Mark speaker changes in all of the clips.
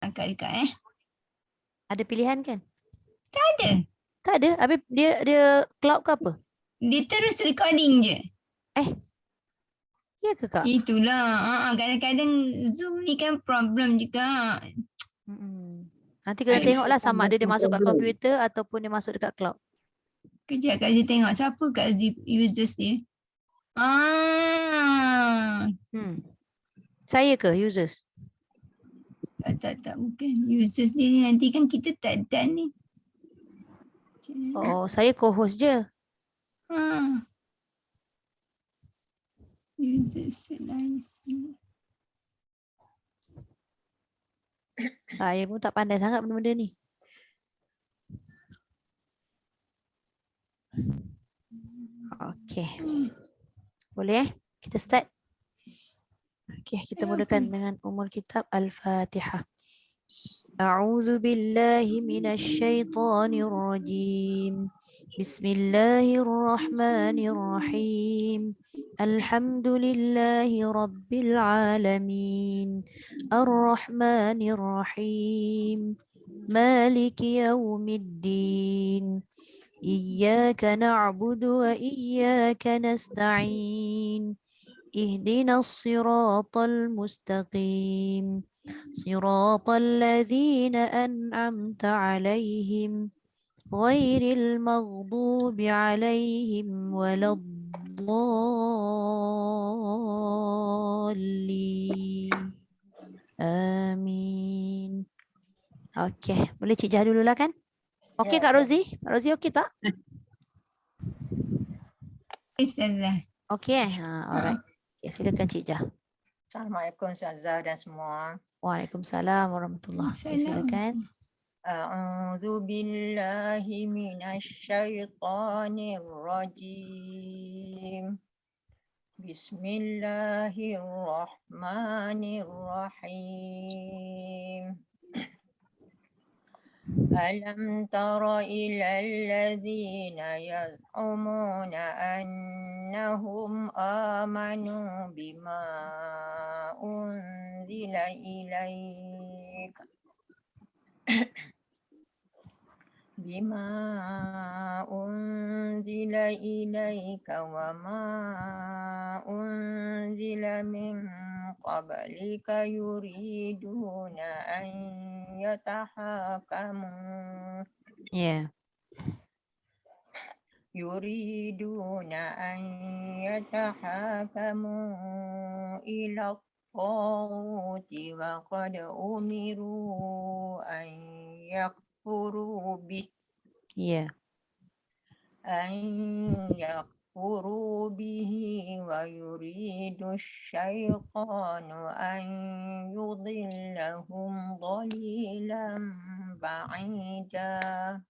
Speaker 1: Akak-akak
Speaker 2: Ada pilihan kan?
Speaker 1: ada.
Speaker 2: Tak ada. Habis dia cloud ke apa?
Speaker 1: Dia terus recording je.
Speaker 2: Ya ke Kak?
Speaker 1: Itulah. Kadang-kadang Zoom ni kan problem juga.
Speaker 2: Nanti kita
Speaker 1: Aduh.
Speaker 2: tengoklah sama ada dia masuk kat komputer ataupun dia masuk dekat cloud.
Speaker 1: Kejap Kak Zee tengok siapa kat users dia.
Speaker 2: Saya ke users?
Speaker 1: Tak. Bukan. Users dia ni nanti kan kita tak done ni.
Speaker 2: Oh, saya co-host je.
Speaker 1: Users nice.
Speaker 2: Saya pun tak pandai sangat benda-benda ni. Okey. Boleh kita start? Okey, kita mulakan dengan Ummul Kitab Al-Fatihah. A'udzu billahi minasy syaithanir rajim. Bismillahirrahmanirrahim. Alhamdulillahi rabbil alamin. Ar-Rahmanir Rahim. Maliki yaumiddin. Iyyaka na'budu wa iyyaka nasta'in. اهدنا الصراط المستقيم صراط الذين أنعمت عليهم غير المغضوب عليهم ولا الضالين آمين. Okey, boleh Cik Jah dululah kan? Okey Kak Rozi? Kak Rozi okey tak? Okey, alright. Okay, silakan Cik Jah.
Speaker 3: Assalamualaikum Ustazah dan semua.
Speaker 2: Waalaikumsalam warahmatullahi wabarakatuh. Okay, silakan.
Speaker 3: A'udzu billahi minasy syaithanir rajim. Bismillahirrahmanirrahim. Alam tara ilal ladzina yaz'umuna annahum amanu bima unzila ilaika wa ma unzila min qablika yuriduna an yatahakamu ila at-taghuti wa qad umiru an yakfuru bihi wa yuridu asy-syaitanu an yudillahum dhalilan ba'ida.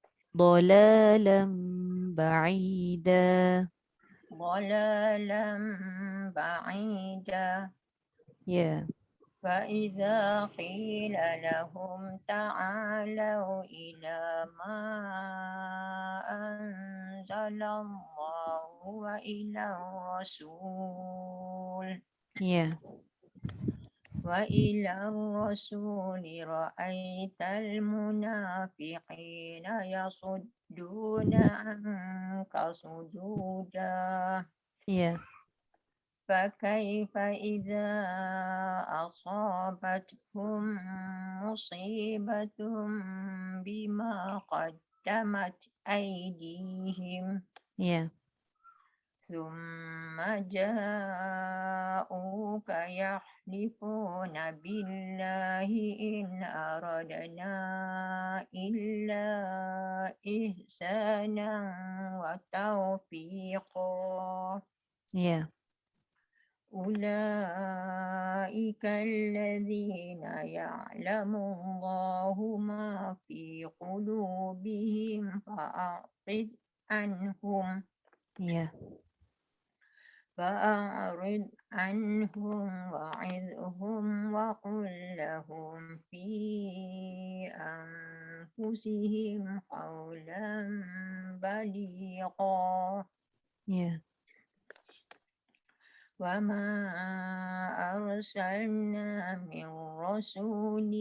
Speaker 3: فإذا قيل لهم تعالوا إلى ما أنزل الله وإلى الرسول رأيت المنافقين يصدون عنك صدودا فكيف إذا أصابتهم مصيبة بما قدمت أيديهم ثم جاءوك يحلفون بالله إن أردنا إلا إحسانا وتوفيقا أولئك الذين يعلم الله ما في قلوبهم فأعرض عنهم وعظهم وقل لهم في أنفسهم قولا بليغا وما أرسلنا من رسول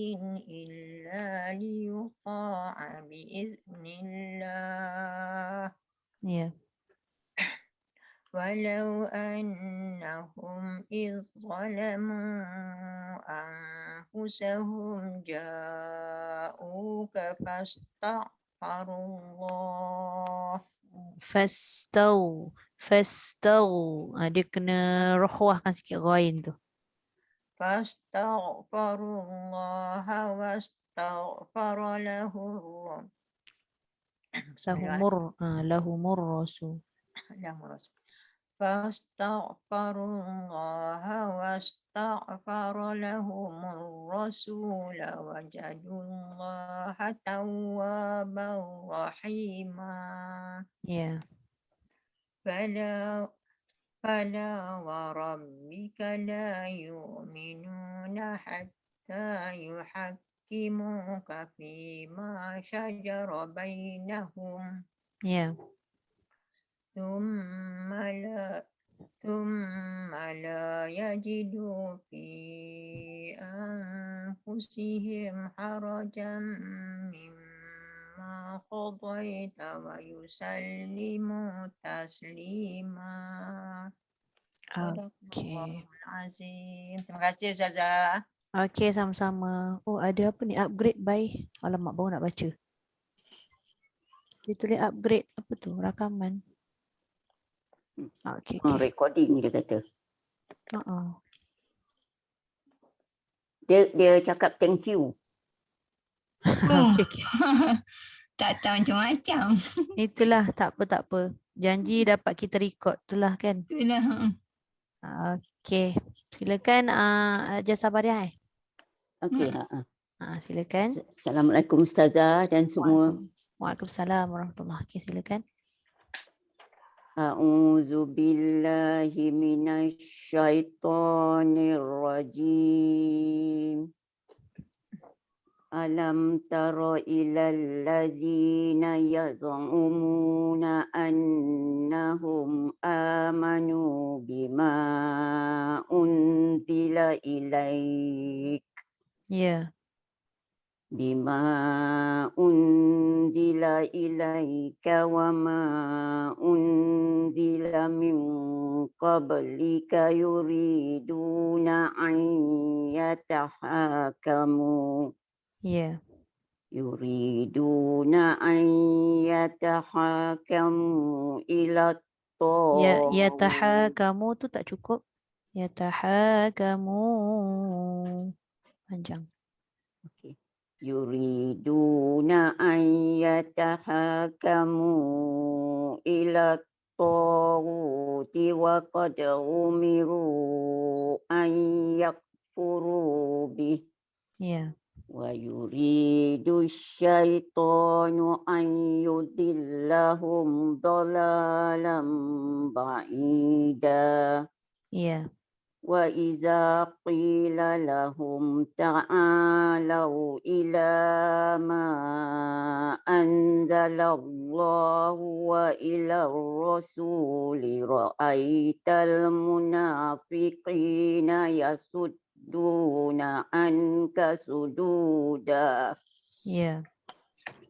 Speaker 3: إلا ليطاع بإذن الله
Speaker 2: Ya.
Speaker 3: ولو أنهم إذ ظلموا أنفسهم جاءوك فاستغفروا الله
Speaker 2: Fastau. Dia kena rohwahkan sikit ghain tu.
Speaker 3: فاستغفروا الله واستغفر له الرسول
Speaker 2: Lahumur rasul.
Speaker 3: فاستغفروا الله واستغفر لهم الرسول وجدوا الله توابا رحيما
Speaker 2: Ya.
Speaker 3: فلا وربك لا يؤمنون حتى يحكموك فيما شجر بينهم
Speaker 2: Ya.
Speaker 3: ثم لا يجدوا في أنفسهم حرجا مما قضيت ويسلموا تسليما. Sadaqallahul Azim. Terima kasih Ustazah.
Speaker 2: Okey, sama-sama. Oh, ada apa ni? Upgrade by. Alamak, baru nak baca. Dia tulis upgrade. Apa tu? Rakaman. Okey, okey.
Speaker 4: Recording dia kata.
Speaker 2: Uh-uh.
Speaker 4: Dia cakap thank you.
Speaker 2: Okey, okey.
Speaker 1: Tak tahu macam-macam.
Speaker 2: Itulah, tak apa. Janji dapat kita record. Itulah kan.
Speaker 1: Itulah.
Speaker 2: Okey. Silakan Ajar Sabariah.
Speaker 4: Okey.
Speaker 2: Silakan.
Speaker 4: Assalamualaikum Ustazah dan semua.
Speaker 2: Waalaikumsalam warahmatullahi. Okey, silakan.
Speaker 4: A'udzu billahi minasyaitonir rajim. Alam tara ilal ladzina yaz'umuna annahum amanu bima unzila ilaik.
Speaker 2: Ya.
Speaker 4: Bima unzila ilaika wa ma unzila min qablika yuriduna an yatahakamu.
Speaker 2: Ya.
Speaker 4: Yuriduna an yatahakamu ila
Speaker 2: Ya tahakamu tu tak cukup. Ya tahakamu. Panjang.
Speaker 4: Okey. Yuriduna an yatahakamu ila taghuti wa qad umiru an yakfuru bih.
Speaker 2: Ya.
Speaker 4: Wa yuridu syaitanu an yudillahum dhalalan ba'ida.
Speaker 2: Ya.
Speaker 4: Wa iza qila lahum ta'alau ila ma anzalallahu wa ila rasuli ra'aital munafiqina yasudduna anka sududa.
Speaker 2: Ya.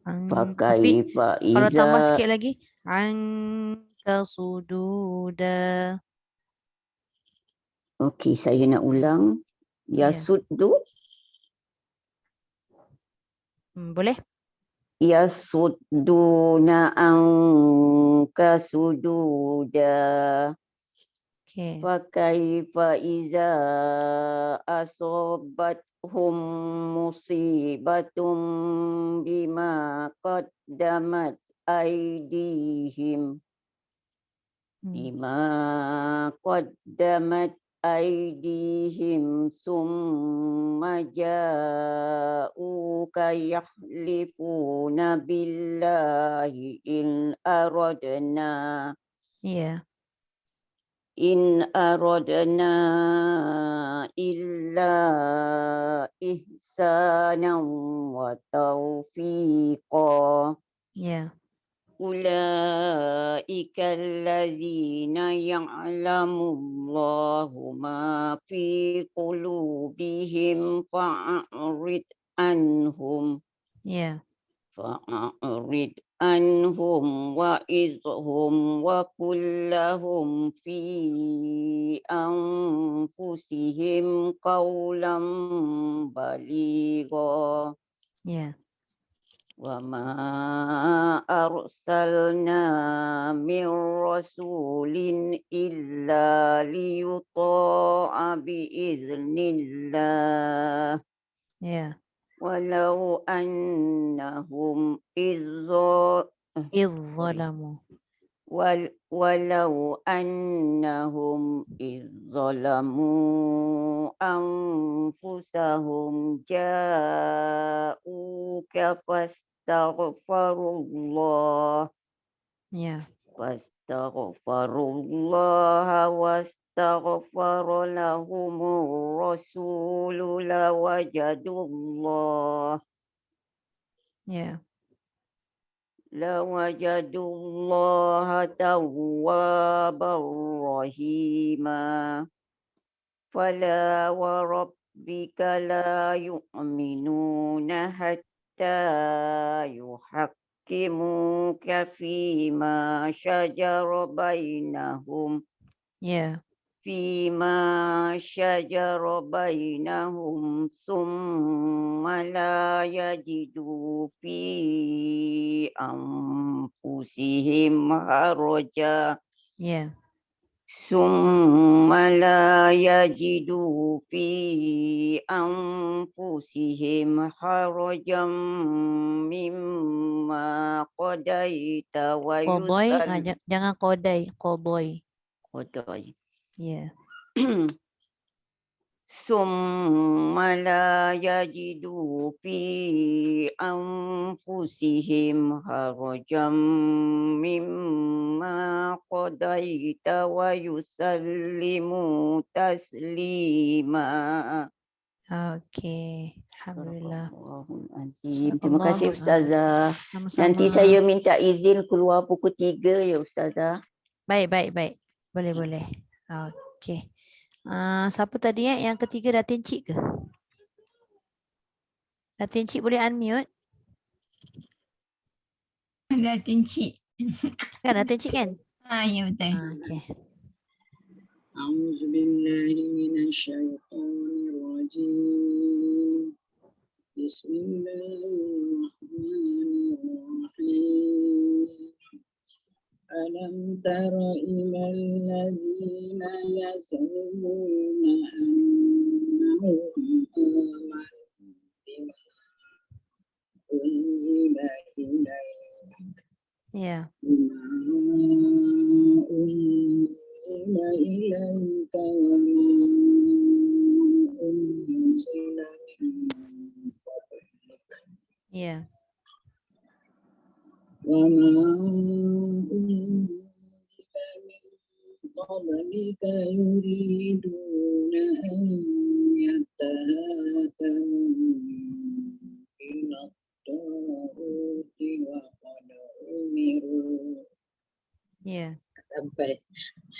Speaker 4: Pakai
Speaker 2: Tapi
Speaker 4: fa
Speaker 2: kalau tambah
Speaker 4: iza.
Speaker 2: sikit lagi. Anka sududa.
Speaker 4: Okey, saya nak ulang.
Speaker 2: Ya.
Speaker 4: Yasuddu.
Speaker 2: Boleh?
Speaker 4: Yasudduna anka sududa.
Speaker 2: Okey.
Speaker 4: Fakaifa iza asobathum musibatum bima qaddamat aydihim. Bima qaddamat aydihim summa ja'uka yahlifuna billahi in aradna illa ihsanan wa taufiqa.
Speaker 2: Ya.
Speaker 4: أولئك الذين يعلم الله ما في قلوبهم فأعرض عنهم
Speaker 2: Yeah.
Speaker 4: وعظهم وقل لهم في أنفسهم قولا بليغا
Speaker 2: Yeah.
Speaker 4: وما أرسلنا من رسول إلا ليطاع بإذن الله
Speaker 2: Yeah.
Speaker 4: ولو أنهم
Speaker 2: إذ ظلموا.
Speaker 4: ولو أنهم إذ ظلموا أنفسهم جاءوك فاستغفروا
Speaker 2: Yeah.
Speaker 4: الله واستغفر لهم الرسول
Speaker 2: Yeah.
Speaker 4: لوجدوا الله توابا رحيما فلا وربك لا يؤمنون حتى يحكموك فيما شجر بينهم
Speaker 2: Yeah.
Speaker 4: ثم لا يجدوا في أنفسهم حرجا
Speaker 2: Yeah.
Speaker 4: ثم لا يجدوا في أنفسهم حرجا مما قضيت
Speaker 2: Qadai. Jangan qadai. Qadai.
Speaker 4: ويسلموا
Speaker 2: Yeah.
Speaker 4: ثم لا يجدوا في أنفسهم حرجا مما قضيت ويسلموا تسليما.
Speaker 2: Okay. Alhamdulillah.
Speaker 4: Astagfirullahalazim. Terima kasih Ustazah.
Speaker 2: Sama-sama.
Speaker 4: Nanti saya minta izin keluar pukul 3 ya Ustazah.
Speaker 2: Baik. Boleh. Okay. Siapa tadi yang ketiga, Datin Cik ke? Datin Cik boleh unmute?
Speaker 1: Datin Cik.
Speaker 2: Kan Datin Cik kan?
Speaker 1: Ya betul.
Speaker 2: Okay.
Speaker 5: أعوذ بالله من الشيطان الرجيم بسم الله الرحمن الرحيم ألم تر إلى الذين يزعمون أنهم آمنوا بما أنزل إليك
Speaker 2: Yeah.
Speaker 5: بما أنزل إليك وما أنزل من قبلك
Speaker 2: Yeah.
Speaker 5: وما أنزل من قبلك يريدون أن يتهاكموا إلى الطاغوت وقد أمروا
Speaker 2: Yeah.
Speaker 5: sampai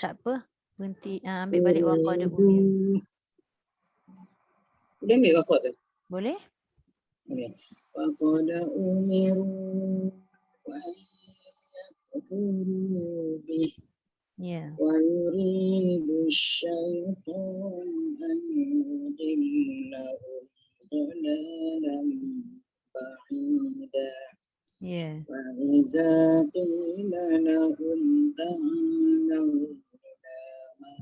Speaker 2: Tak apa. Berhenti. Ambil balik waqad umir.
Speaker 5: Udah ambil waqad tu?
Speaker 2: Boleh?
Speaker 5: Okay. وقد أمروا أن يكفروا به
Speaker 2: Yeah.
Speaker 5: ويريد الشيطان أن يضلهم ضلالا بعيدا
Speaker 2: Yeah.
Speaker 5: وإذا قيل لهم تعالوا إلى ما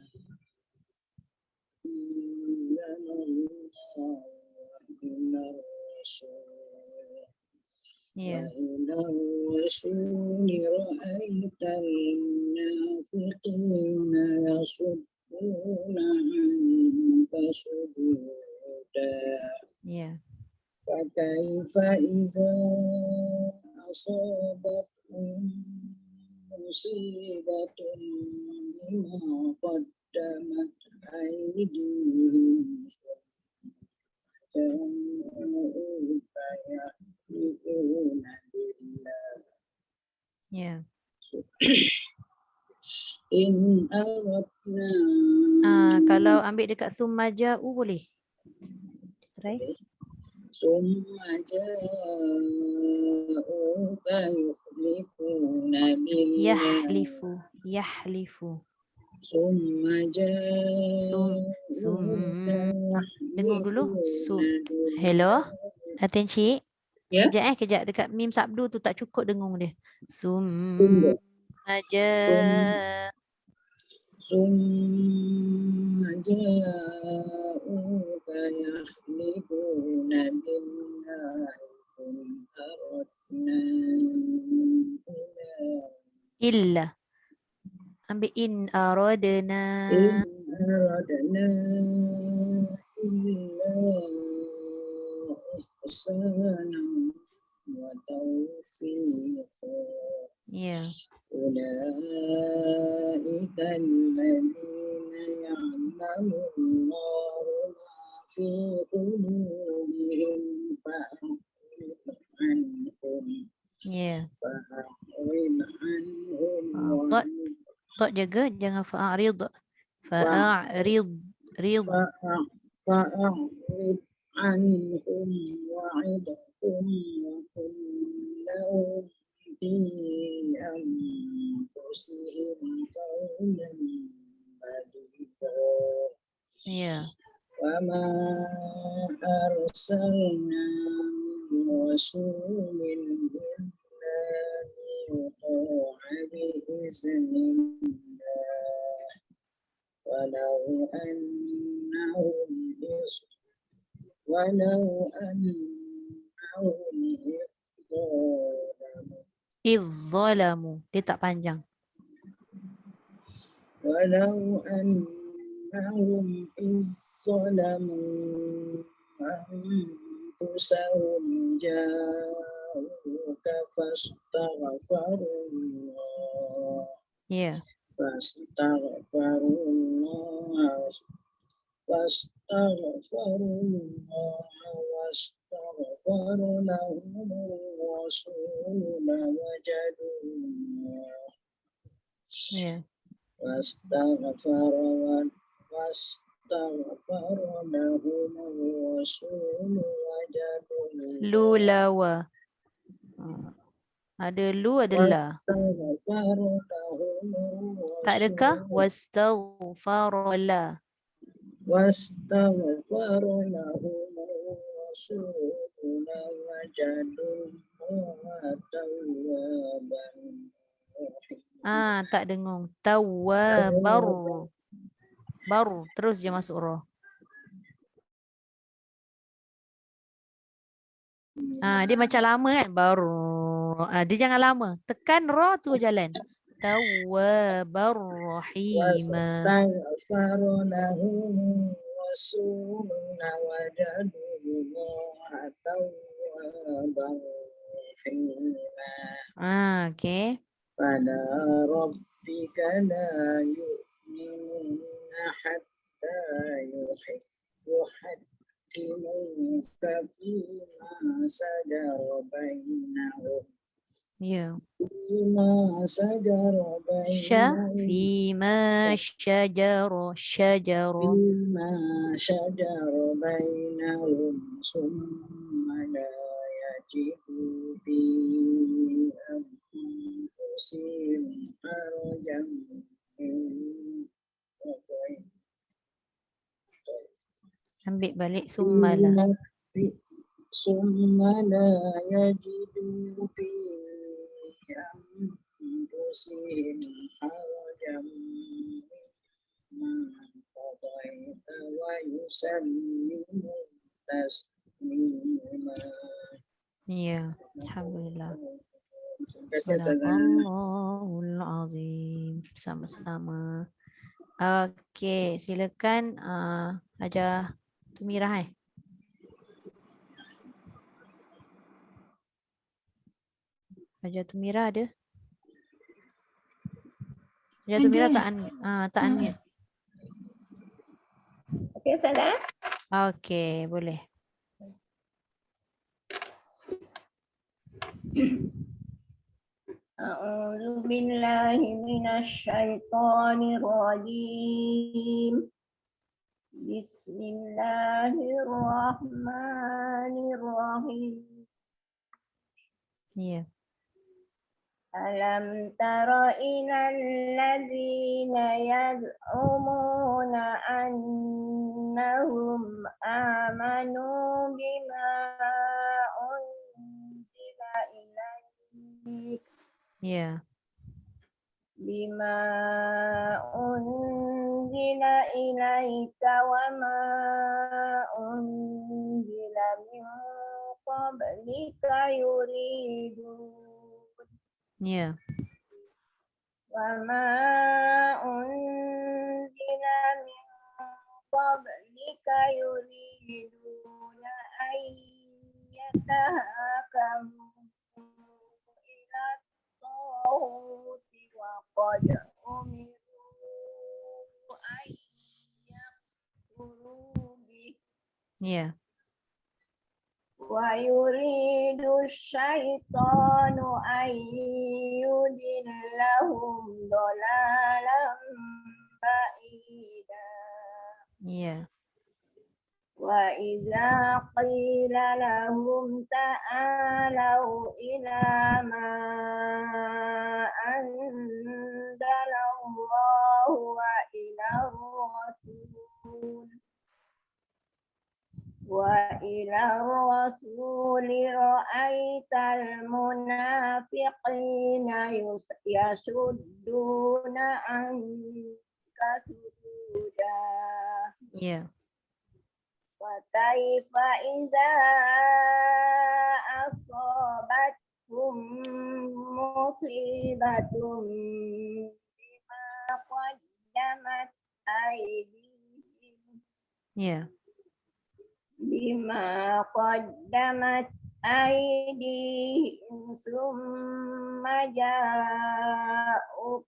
Speaker 5: أنزل الله وإلى الرسول
Speaker 2: Yeah.
Speaker 5: وإلى الرسول رأيت المنافقين يصدون عنك صدودا
Speaker 2: Yeah.
Speaker 5: فكيف إذا أصابتهم مصيبة بما قدمت أيديهم جاءوك يحلفون بالله
Speaker 2: Ya.
Speaker 5: In aradna.
Speaker 2: Kalau ambil dekat summa ja'u boleh. Try.
Speaker 5: Summa ja'uka yuhlifuna billah.
Speaker 2: Yahlifu.
Speaker 5: Summa
Speaker 2: Sum.
Speaker 5: ja'uka
Speaker 2: Dengar dulu.
Speaker 5: yuhlifuna
Speaker 2: Hello. Atin cik.
Speaker 5: Ya.
Speaker 2: Kejap dekat mim sabdu tu tak cukup dengung dia.
Speaker 5: Summa.
Speaker 2: Aja.
Speaker 5: Summa ja'uka yahlifuna billahi in aradna
Speaker 2: Illa. Ambil in aradna.
Speaker 5: in aradna illa ihsanan wa tawfiqa.
Speaker 2: Ya.
Speaker 5: أولئك الذين يعلم الله ما في قلوبهم فأعرض عنهم
Speaker 2: Ya.
Speaker 5: وأعرض
Speaker 2: Tok jaga jangan fa'arid. Fa'arid.
Speaker 5: فأعرض عنهم وعدهم وقل لهم في أنفسهم قولا بليغا.
Speaker 2: Ya.
Speaker 5: وما أرسلنا من رسول إلا ليطاع بإذن الله ولو أنهم
Speaker 2: Izzalamu. Dia tak panjang.
Speaker 5: ولو أنهم إذ ظلموا أنفسهم جاءوك فاستغفروا الله
Speaker 2: Ya.
Speaker 5: واستغفروا الله واستغفر لهم الرسول لوجدوا الله
Speaker 2: Ya.
Speaker 5: واستغفر لهم الرسول وجدوا
Speaker 2: Lulawa. Ada lu ada la.
Speaker 5: واستغفر لهم
Speaker 2: Tak adakah?
Speaker 5: الرسول
Speaker 2: Wastaghfarala.
Speaker 5: واستغفر لهم الرسول لوجدوا الله توابا رحيما.
Speaker 2: Tak dengung. Tawabar. Baru. Terus je masuk roh. Dia macam lama kan? Baru. Dia jangan lama. Tekan roh tu jalan. Tawabar rahima.
Speaker 5: واستغفر لهم الرسول لوجدوا الله توابا رحيما.
Speaker 2: Okay.
Speaker 5: فلا ربك لا يؤمنون حتى يحكموك فيما شجر بينهم
Speaker 2: Ya.
Speaker 5: فيما شجر بينهم
Speaker 2: فيما شجر
Speaker 5: فيما شجر بينهم ثم لا يجدوا في أنفسهم حرجا
Speaker 2: ambil balik summala.
Speaker 5: ثم لا يجدوا في أنفسهم حرجا مما قضيت ويسلموا تسليما.
Speaker 2: Ya, alhamdulillah.
Speaker 5: Terima kasih, Ustazah.
Speaker 2: Sadaqallahul azim. Sama-sama. Okey, silakan Hajar Tumirah. Hajar Tumirah ada? Hajar Tumirah tak unmute.
Speaker 1: Okey, Ustazah.
Speaker 2: Okey, boleh.
Speaker 1: أعوذ بالله من الشيطان الرجيم. بسم الله الرحمن الرحيم.
Speaker 2: Ya.
Speaker 1: ألم تر إلى الذين يزعمون أنهم آمنوا بما أنزل إليك
Speaker 2: Ya.
Speaker 1: بما أنزل إليك وما أنزل من قبلك
Speaker 2: Ya.
Speaker 1: وما أنزل من قبلك يريدون أن يتهاكموا إلى الطاغوت وقد أمروا أن يكفروا به
Speaker 2: Ya.
Speaker 1: ويريد الشيطان أن يضلهم ضلالا بعيدا
Speaker 2: Ya.
Speaker 1: وإذا قيل لهم تعالوا إلى ما أنزل الله وإلى الرسول رأيت المنافقين يصدون عنك صدودا
Speaker 2: Ya.
Speaker 1: وكيف إذا أصابتهم مصيبة بما قدمت أيديهم
Speaker 2: Ya.
Speaker 1: بما قدمت أيديهم ثم جاءوك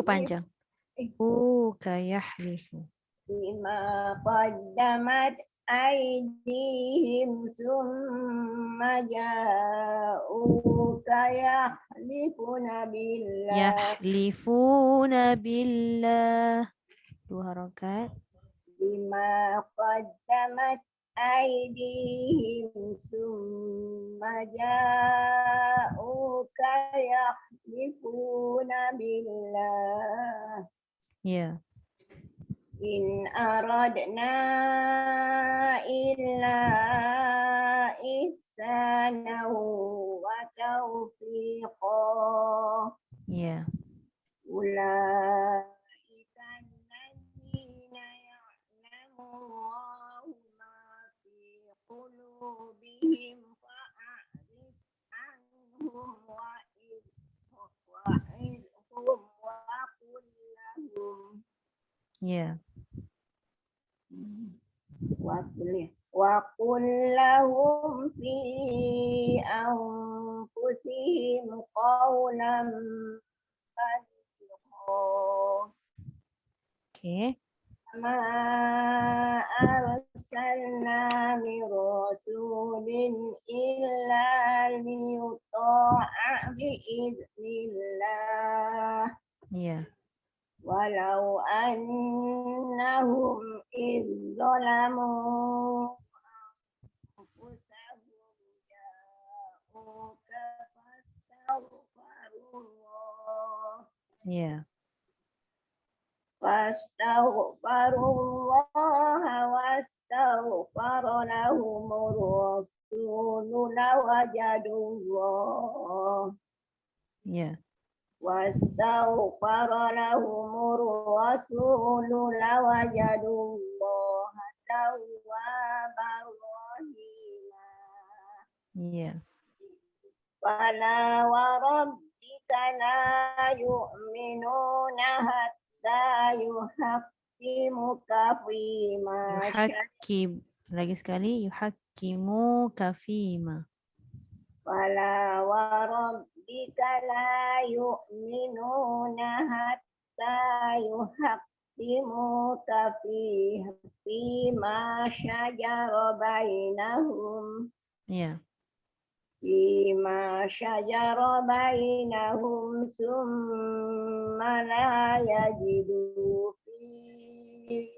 Speaker 2: Panjang. Kayahlifu.
Speaker 1: بما قدمت أيديهم ثم جاءوك يحلفون بالله
Speaker 2: Yahlifuna billah. 2 harakat.
Speaker 1: بما قدمت أيديهم ثم جاءوك يحلفون بالله
Speaker 2: Ya.
Speaker 1: إن أردنا إلا إحسانا وتوفيقا
Speaker 2: Ya.
Speaker 1: أولئك الذين يعلم الله ما في قلوبهم فأعرض عنهم وعظهم وقل لهم
Speaker 2: Ya.
Speaker 1: وقل لهم في أنفسهم قولا بليغا
Speaker 2: Okey.
Speaker 1: ما أرسلنا من رسول إلا ليطاع بإذن الله
Speaker 2: Ya.
Speaker 1: ولو أنهم إذ ظلموا أنفسهم جاءوك
Speaker 2: Ya.
Speaker 1: فاستغفروا الله واستغفر لهم الرسول لوجدوا الله
Speaker 2: Ya.
Speaker 1: واستغفر لهم الرسول لوجدوا الله توابا رحيما
Speaker 2: Ya.
Speaker 1: فلا وربك لا يؤمنون حتى يحكموك فيما
Speaker 2: Yuhakkim. Lagi sekali. Yuhakkimuka fima.
Speaker 1: فلا وربك لا يؤمنون حتى يحكموك فيما شجر بينهم
Speaker 2: Ya.
Speaker 4: فيما شجر بينهم ثم لا يجدوا في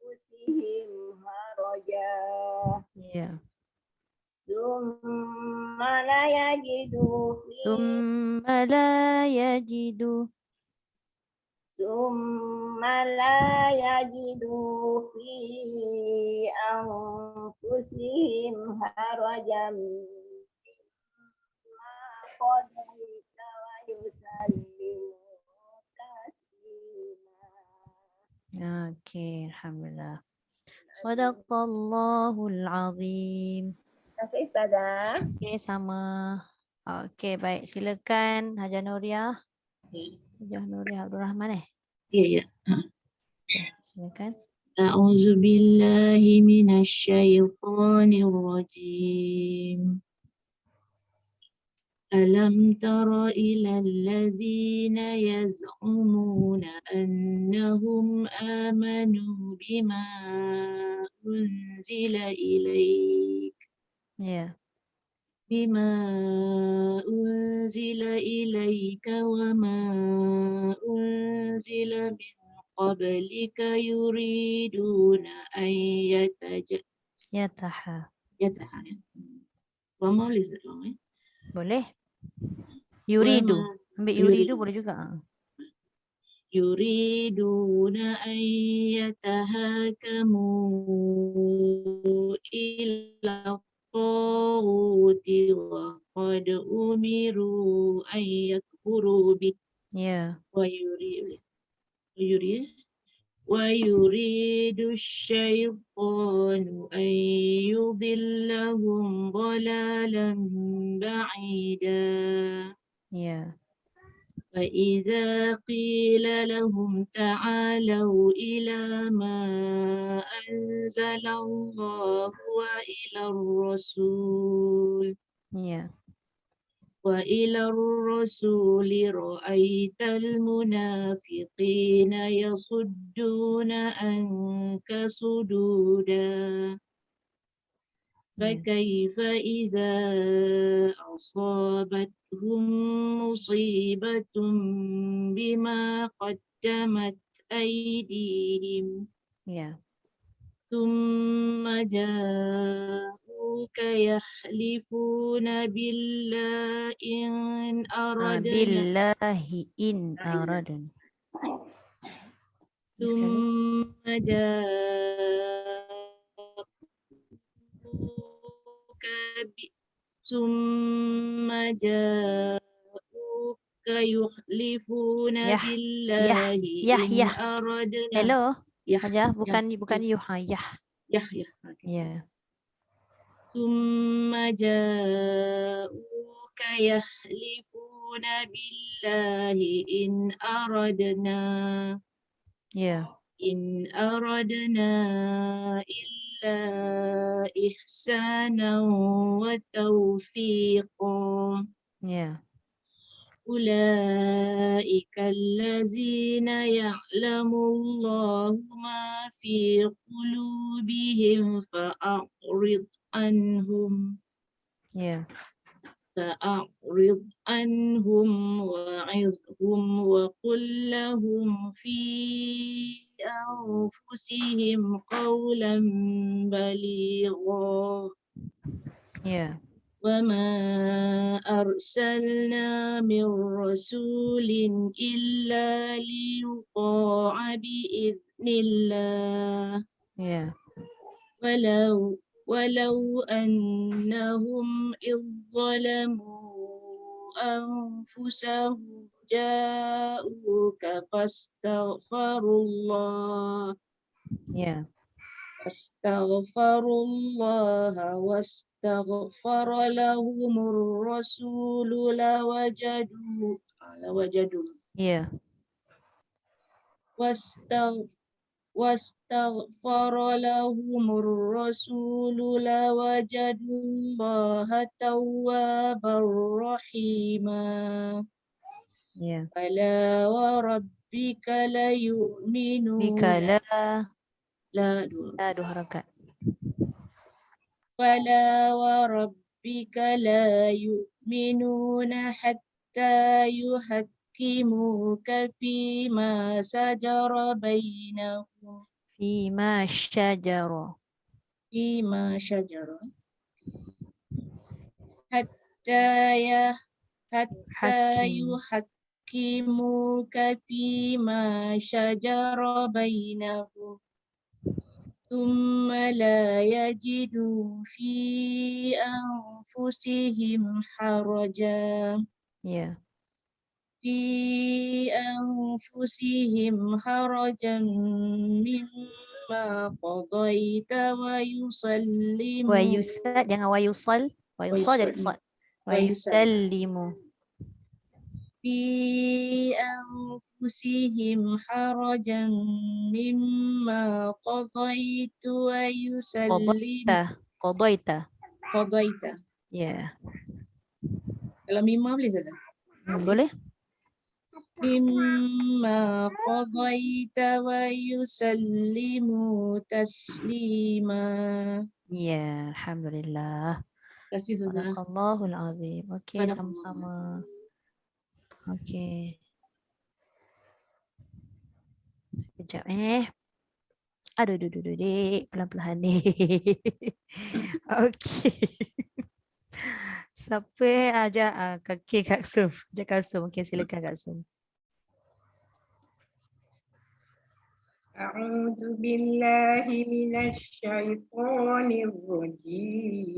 Speaker 4: أنفسهم حرجا
Speaker 2: Ya.
Speaker 4: ثم لا يجدوا في
Speaker 2: ثم لا يجدوا
Speaker 4: ثم لا يجدوا في أنفسهم حرجا مما قضيت ويسلموا تسليما.
Speaker 2: Okey, alhamdulillah. Sadaqallahul azim.
Speaker 4: Terima kasih Ustazah.
Speaker 2: Okey, sama. Okey, baik. Silakan Hajah Nuriah. Hajah Nuriah Abdul Rahman
Speaker 5: Ya.
Speaker 2: Okey, silakan.
Speaker 5: أعوذ بالله من الشيطان الرجيم ألم تر إلى الذين يزعمون أنهم آمنوا بما أنزل إليك
Speaker 2: Ya.
Speaker 5: بما أنزل إليك وما أنزل من قبلك يريدون أن
Speaker 2: Yataha.
Speaker 5: وما لزلهم
Speaker 2: Boleh? Yuridu.
Speaker 5: وما
Speaker 2: Ambil yuridu boleh juga.
Speaker 5: يريدون أن يتهاكموا إلى الطاغوت وقد أمروا أن يكفروا به
Speaker 2: Ya.
Speaker 5: ويريد الشيطان أن يضلهم ضلالا بعيدا
Speaker 2: Ya.
Speaker 5: فإذا قيل لهم تعالوا إلى ما أنزل الله وإلى الرسول رأيت المنافقين يصدون عنك صدودا فكيف إذا أصابتهم مصيبة بما قدمت أيديهم
Speaker 2: Ya.
Speaker 5: ثم جاءوك يحلفون بالله إن أردنا
Speaker 2: Billahi in aradan.
Speaker 5: ثم جاءوك ثم جاءوك يحلفون بالله إن أردنا
Speaker 2: Hello.
Speaker 5: يح
Speaker 2: Hajah, bukan
Speaker 5: يح
Speaker 2: yuha. Yah.
Speaker 5: يح يح
Speaker 2: Ya.
Speaker 5: ثم جاءوك يحلفون بالله
Speaker 2: Ya.
Speaker 5: إن أردنا إلا إحسانا وتوفيقا
Speaker 2: Ya.
Speaker 5: أولئك الذين يعلم الله ما في قلوبهم فأعرض عنهم وعظهم وقل لهم في أنفسهم قولا بليغا
Speaker 2: Ya.
Speaker 5: وما أرسلنا من رسول إلا ليطاع بإذن الله
Speaker 2: Ya.
Speaker 5: ولو أنهم إذ ظلموا أنفسهم جاءوك فاستغفروا الله واستغفر لهم الرسول لوجدوا
Speaker 2: Ya.
Speaker 5: واستغفر لهم الرسول لوجدوا الله توابا رحيما
Speaker 2: Ya.
Speaker 5: فلا وربك ليؤمنون
Speaker 2: Bikala.
Speaker 5: لا
Speaker 2: Dua harakat.
Speaker 5: فلا وربك ربك لا يؤمنون حتى يحكموك فيما شجر بينهم
Speaker 2: فيما شجر
Speaker 5: فيما شجر حتى
Speaker 2: حكيم
Speaker 5: يحكموك فيما شجر بينهم ثم لا يجدوا في أنفسهم حرجا
Speaker 2: yeah.
Speaker 5: مما قضيت ويسلموا
Speaker 2: Wayusal jangan wayusal jadi sad wayusallimu
Speaker 5: في أنفسهم حرجا مما قضيت ويسلموا
Speaker 2: qadaita
Speaker 5: قضيت.
Speaker 2: yeah.
Speaker 5: Kalau mimma boleh tak?
Speaker 2: Boleh
Speaker 5: Mimma qadaita wa yusallimu taslima.
Speaker 2: ya alhamdulillah.
Speaker 5: Terima kasih Saudara.
Speaker 2: Sadaqallahul azim. Okey,
Speaker 5: Sadaqallah.
Speaker 2: sama-sama. Okey. Sekejap Aduh, dek. Pelan-pelan ni. Okey. Siapa ajak kaki Kak Sum? Ajak Kak Sum. Okey, silakan Kak Sum.
Speaker 6: أعوذ بالله من الشيطان الرجيم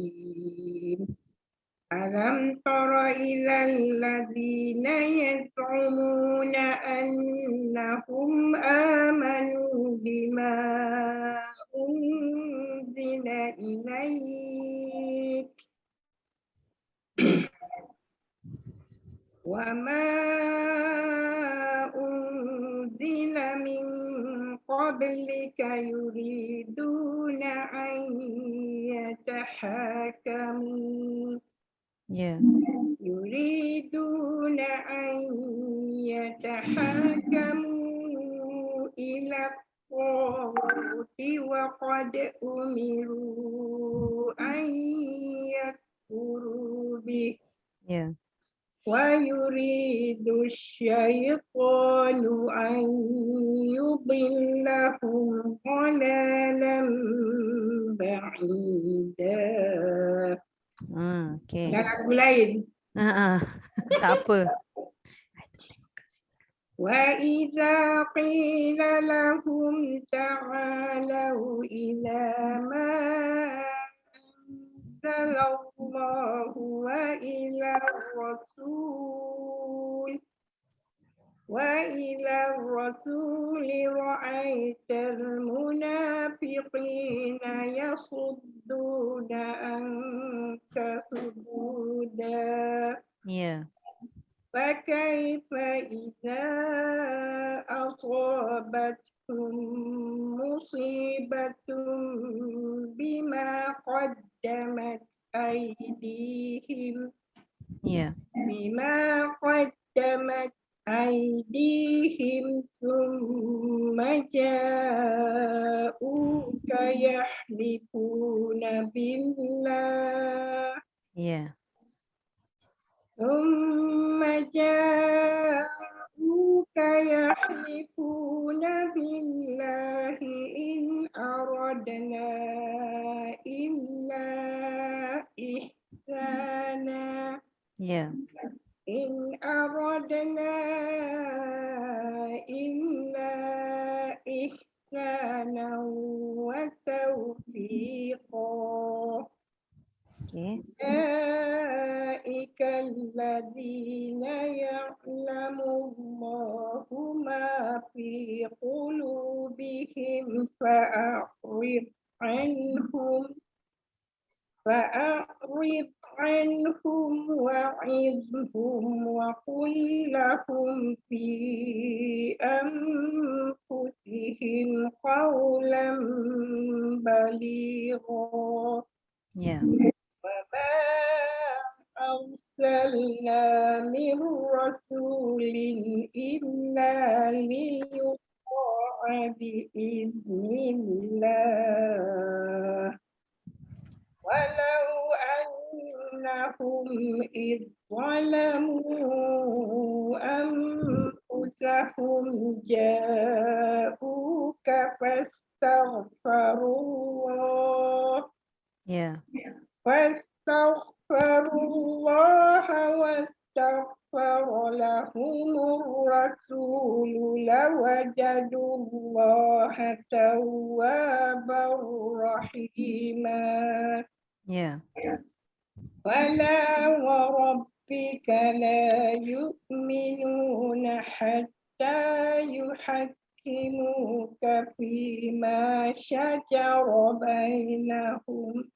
Speaker 6: ألم تر إلى الذين يزعمون أنهم آمنوا بما أنزل إليك وما أنزل من قبلك يريدون أن يتحاكموا
Speaker 2: Ya.
Speaker 6: يريدون أن يتحاكموا إلى الطاغوت وقد أمروا أن يكفروا به
Speaker 2: Ya.
Speaker 6: ويريد الشيطان أن يضلهم ضلالا بعيدا.
Speaker 2: Okey.
Speaker 6: Dan lagu lain.
Speaker 2: Tak apa.
Speaker 6: وإذا قيل لهم تعالوا إلى ما أنزل الله وإلى الرسول رأيت المنافقين يصدون عنك صدودا
Speaker 2: Ya.
Speaker 6: فكيف إذا أصابتهم مصيبة بما قدمت أيديهم ثم جاءوك يحلفون بالله إن أردنا إلا إحسانا إن أردنا إلا إحسانا وتوفيقا أولئك الذين يعلم الله ما في قلوبهم فأعرض عنهم وعظهم وقل لهم في أنفسهم قولا بليغا وما أرسلنا من رسول إلا ليطاع بإذن الله ولو إنهم إذ ظلموا أنفسهم جاءوك
Speaker 2: Yeah.
Speaker 6: فاستغفروا الله واستغفر لهم الرسول لوجدوا الله توابا رحيما.
Speaker 2: Yeah.
Speaker 6: فلا وربك لا يؤمنون حتى يحكموك فيما شجر بينهم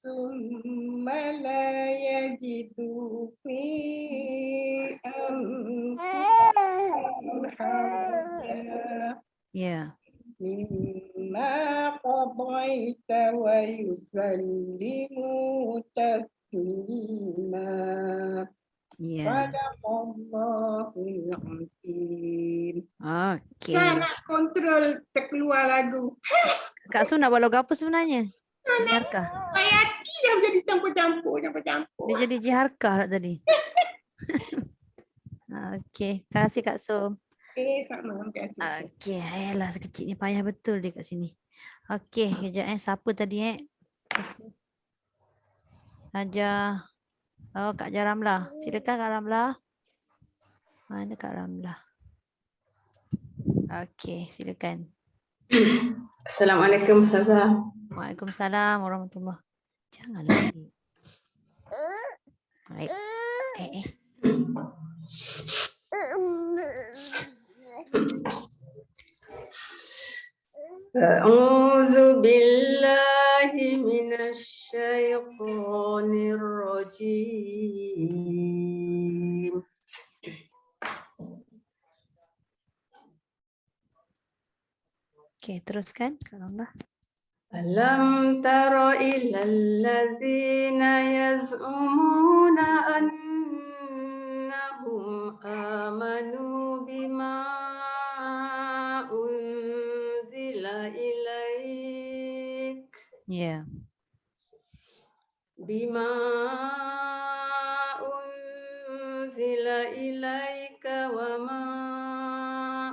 Speaker 6: ثم لا يجدوا في أنفسهم حرجا مما قضيت ويسلموا تسليما. صدق الله العظيم.
Speaker 2: Okay.
Speaker 6: Saya nak kontrol terkeluar lagu.
Speaker 2: Kak Su nak buat lagu apa sebenarnya? Jiharkah?
Speaker 6: Hayati dah jadi campur-campur.
Speaker 2: Dia jadi jiharkah tak tadi? Okay. Terima kasih Kak Su.
Speaker 6: Sama. Terima kasih.
Speaker 2: Okay. Ayolah sekecil ni payah betul dia kat sini. Okay. Kejap siapa tadi Lepas tu. Haja. Oh Kak Jaramlah. Silakan Kak Ramlah. Mana Kak Ramlah? Okay. Silakan.
Speaker 7: Assalamualaikum Ustazah.
Speaker 2: Waalaikumsalam warahmatullahi. Jangan lagi. Baik.
Speaker 7: A'udzu billahi minasy syaithanir rajim.
Speaker 2: Okay, teruskan Kak Ramlah.
Speaker 7: Alam tara ilal ladzina yaz'umuna annahum amanu bima unzila ilaik bima unzila ilaika wa ma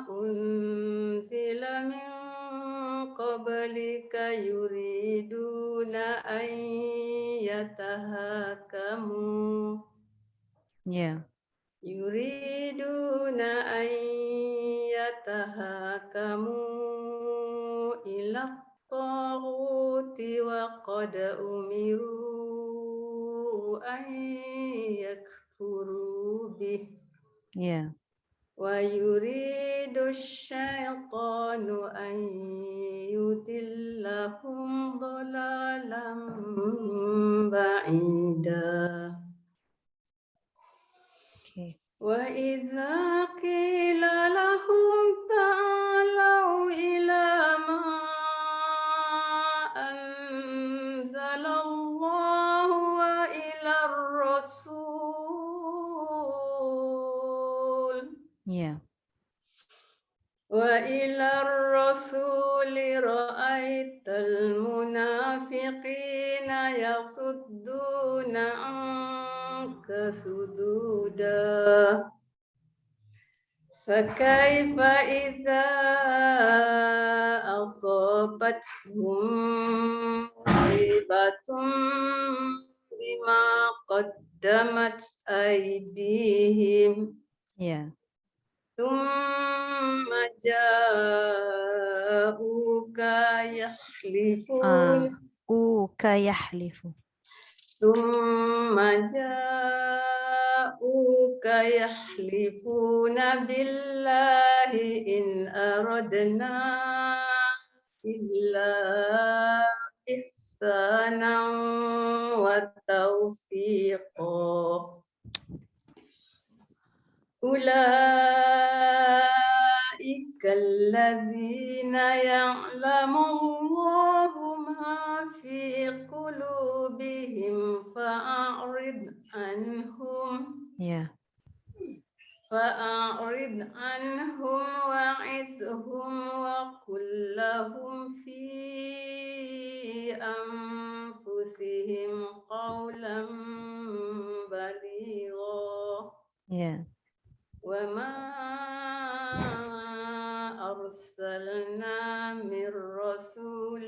Speaker 7: unzila min qablika yuriduna an yatahakamu yuriduna an yatahakamu ila taghuti wa qad umiru an yakfuru bih wa yuridu syaitanu an yudillahum dhalalan ba'ida. Wa idza qila lahum ta'alau ila ma anzalallahu wa ila rasul وإلى الرسول رأيت المنافقين يصدون عنك صدودا فكيف إذا أصابتهم مصيبة بما قدمت أيديهم ثم جاءوك يحلفون بالله إن أردنا إلا إحسانا وتوفيقا أولئك الذين يعلم الله ما في قلوبهم فأعرض عنهم وعظهم وقل لهم في بأنفسهم قولا بليغا
Speaker 2: Ya.
Speaker 7: وما أرسلنا من رسول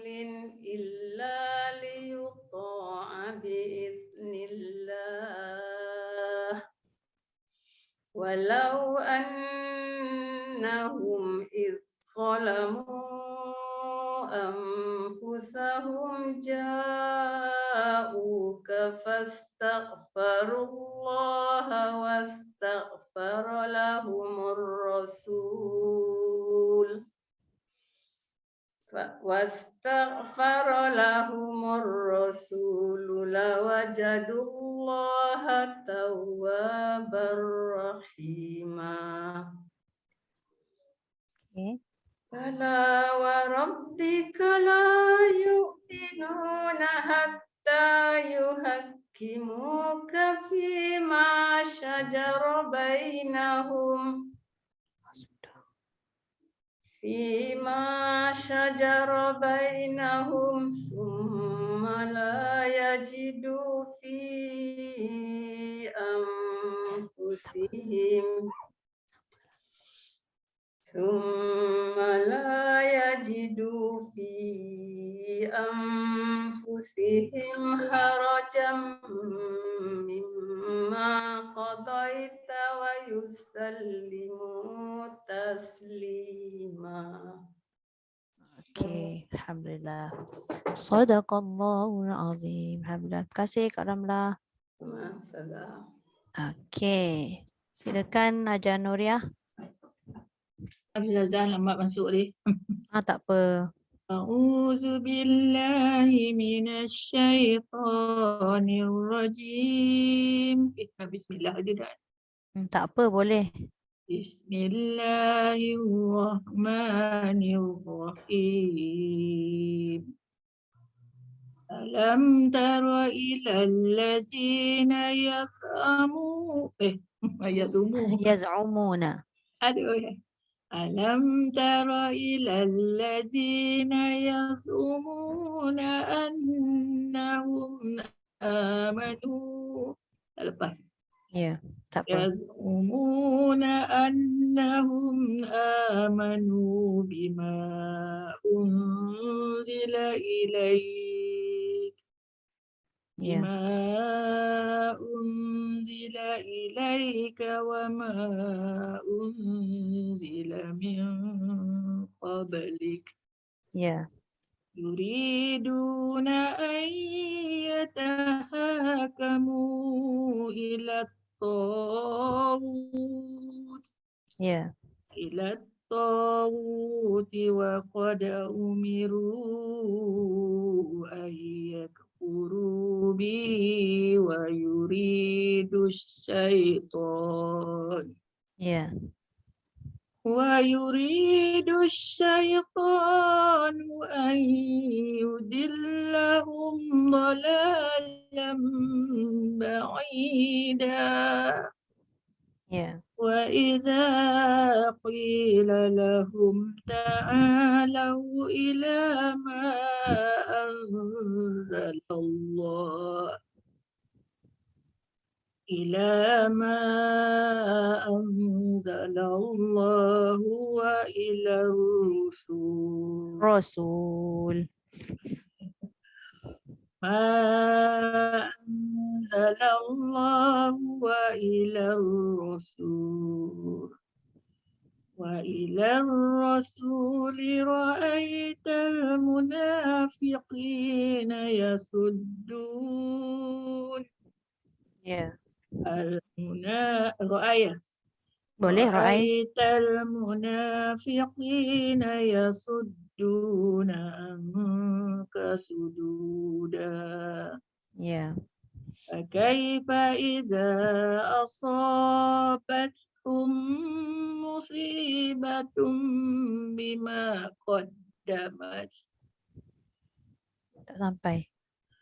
Speaker 7: إلا ليطاع بإذن الله ولو أنهم إذ ظلموا أنفسهم جاءوك فاستغفروا الله واستغفر لهم الرسول لوجدوا الله توابا رحيما
Speaker 2: Okay.
Speaker 7: فلا وربك لا يؤمنون حتى يحكموك فيما شجر بينهم ثم لا يجدوا في أنفسهم حرجا مما قضيت ويسلموا تسليما.
Speaker 2: Okay, Alhamdulillah. Sadaqallahul Azim. Alhamdulillah. Terima kasih Kak Ramlah.
Speaker 7: Masalah.
Speaker 2: Okay. Silakan Hajar Nuriah.
Speaker 5: Habis Zazah lambat masuk ni.
Speaker 2: Tak apa.
Speaker 5: A'udzu billahi minasy syaithanir rajim. Bismillah aja dah.
Speaker 2: Tak apa, boleh.
Speaker 5: Bismillahirrahmanirrahim. Alam tara ilal ladzina
Speaker 2: Yaz'umuna.
Speaker 5: Aduh ya. Alam tara ilal ladzina yaz'umuna annahum amanu. Tak lepas.
Speaker 2: Ya, tak apa.
Speaker 5: Yaz'umuna annahum amanu bima unzila ilaik.
Speaker 2: Ya.
Speaker 5: Bima unzila ilaika wa ma unzila min qablik.
Speaker 2: Ya.
Speaker 5: Yuriduna an yatahakamu ila at-taghut.
Speaker 2: Ya.
Speaker 5: Ila at-taghut wa qad umiru an yakfuru bihi wa yuridu syaitan.
Speaker 2: Ya.
Speaker 5: ويريد الشيطان أن يضلهم ضلالا بعيدا.
Speaker 2: Ya.
Speaker 5: وإذا قيل لهم تعالوا إلى ما أنزل الله وإلى الرسول ما أنزل الله وإلى الرسول رأيت المنافقين يصدون.
Speaker 2: Ya. Boleh, Ra'ai.
Speaker 5: رأيت المنافقين يصدون عنك صدودا.
Speaker 2: Ya.
Speaker 5: فكيف إذا أصابتهم مصيبة بما قدمت.
Speaker 2: Tak sampai.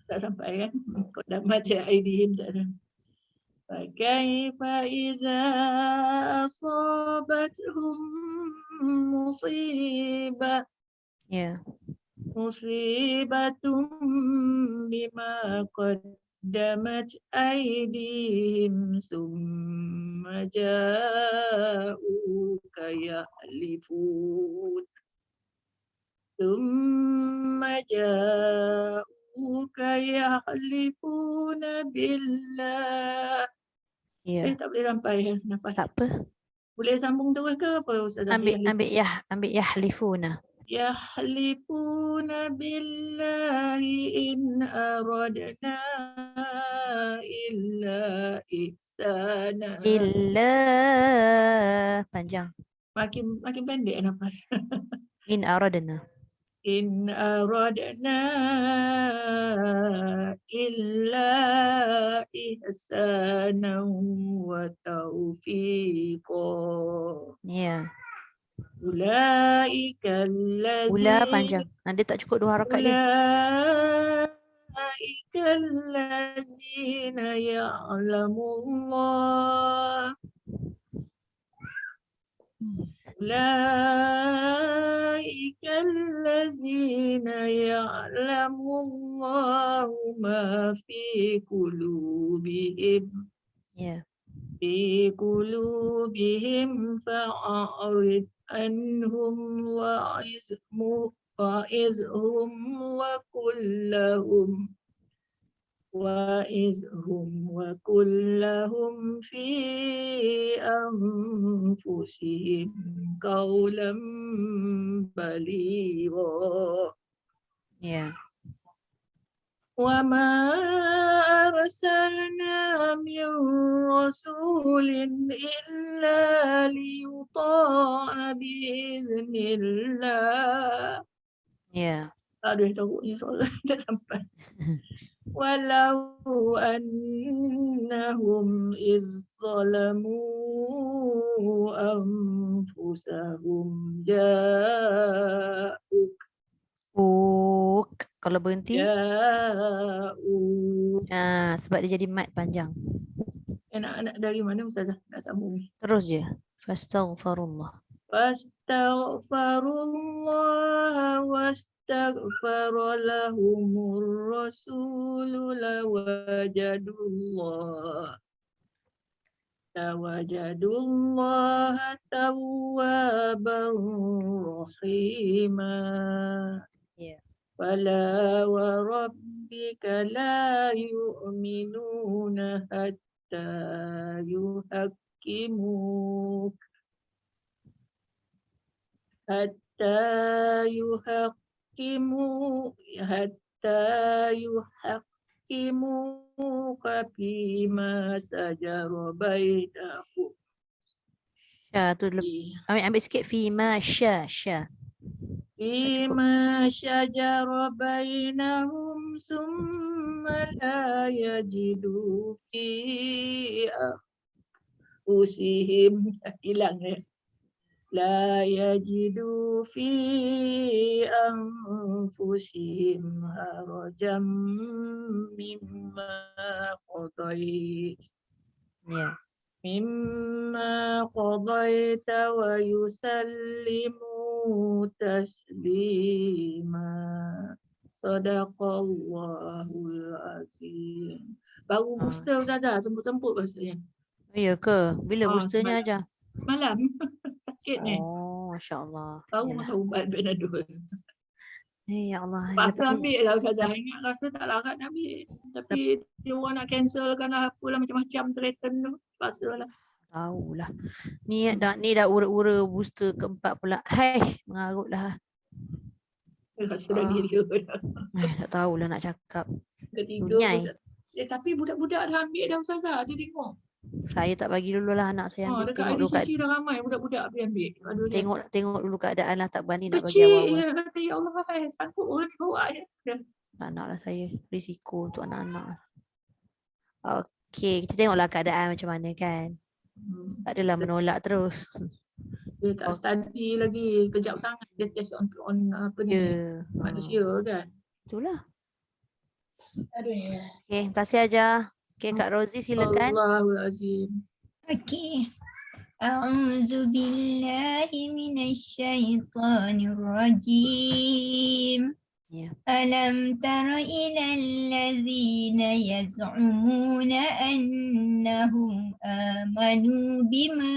Speaker 5: Tak sampai kan? قدمت أيديهم tak ada. فكيف إذا أصابتهم مصيبة
Speaker 2: Ya.
Speaker 5: musibatum bima qaddamat aydihim summa ja'uka yahlifun billah.
Speaker 2: Ya,
Speaker 5: Tak boleh sampai nafas.
Speaker 2: tak apa.
Speaker 5: Boleh sambung terus ke apa Ustazah?
Speaker 2: Ambil yahlifuna.
Speaker 5: Yahlifuna billahi in aradna illa ihsana.
Speaker 2: Illa panjang.
Speaker 5: Makin pendek nafas.
Speaker 2: In aradna.
Speaker 5: In aradna illa ihsana wa taufiqa.
Speaker 2: Ya.
Speaker 5: Ulaika
Speaker 2: Ula
Speaker 5: allazina
Speaker 2: panjang. Dia tak cukup 2 harakat dia.
Speaker 5: Ulaika allazina ya'lamullah. Ulaika allazina ya'lamullahu ma fi qulubihim.
Speaker 2: Ya.
Speaker 5: في قلوبهم فأعرض عنهم وعظهم وقل لهم في أنفسهم قولا بليغا.
Speaker 2: Ya.
Speaker 5: وما أرسلنا من رسول إلا ليطاع بإذن الله.
Speaker 2: Ya.
Speaker 5: Aduh, takutnya soalan tak sampai. Walau annahum iz zalamu anfusahum ja'uk.
Speaker 2: Kalau berhenti. Sebab dia jadi mat panjang.
Speaker 5: Anak-anak dari mana Ustazah nak sambung ni?
Speaker 2: Terus je. Fastaghfirullah.
Speaker 5: Fastaghfirullah wastaghfara lahumur rasulu lawajadullah tawwaban rahima.
Speaker 2: Ya.
Speaker 5: Fala wa rabbika la yu'minuna hatta yuhakkimuka fima sajara bainahum.
Speaker 2: Sya tu ambil sikit fima sya.
Speaker 5: Fima syajara bainahum summa la yajidu fi anfusihim. Hilang ya. La yajidu fi anfusihim harajan mimma qadait.
Speaker 2: Ya.
Speaker 5: Mimma qadaita wa yusallimu taslima. Sadaqallahul azim. Baru booster Ustazah, semput-semput bahasanya.
Speaker 2: Ya ke? Bila boosternya aja?
Speaker 5: Semalam. Sakit ni.
Speaker 2: Oh, Masya Allah.
Speaker 5: Baru makan ubat Panadol.
Speaker 2: Ya Allah.
Speaker 5: Pasal ambil lah Ustazah. Ingat rasa tak larat nak ambil. Tapi dia orang nak cancelkan lah apalah macam-macam threaten tu. Pasal lah.
Speaker 2: Tahulah. Ni dah ura-ura booster keempat pula. Hai, mengarut lah.
Speaker 5: Rasa dah gila dah.
Speaker 2: Tak tahulah nak cakap.
Speaker 5: Ketiga. Tapi budak-budak dah ambil dah Ustazah. Saya tengok.
Speaker 2: Saya tak bagi dulu lah anak saya ambil.
Speaker 5: Dekat IDCC dah ramai budak-budak pergi ambil.
Speaker 2: Tengok dulu keadaan lah, tak berani nak bagi awal-awal.
Speaker 5: Kecil je kata ya Allah sanggup orang bawa je.
Speaker 2: Tak nak lah saya, risiko untuk anak-anak. Okey, kita tengoklah keadaan macam mana kan. Tak adalah menolak terus.
Speaker 5: Dia tak study lagi, kejap sangat dia test on apa ni, manusia kan.
Speaker 2: Itulah.
Speaker 5: Aduh ya.
Speaker 2: Okey, terima kasih Aja. Okey, Kak Rozi silakan.
Speaker 5: Allahul-Azim.
Speaker 1: Okey. A'udzu billahi minasy syaitonir rajim. Bismillahirrahmanirrahim. Alif lam mim. Ghairil maghdubi 'alaihim waladdallin. Amin. Alif lam mim. Ghairil maghdubi 'alaihim waladdallin. Amin. Alif lam mim. Ghairil maghdubi 'alaihim waladdallin.
Speaker 2: Ya.
Speaker 1: ألم تر إلى الذين يزعمون أنهم آمنوا بما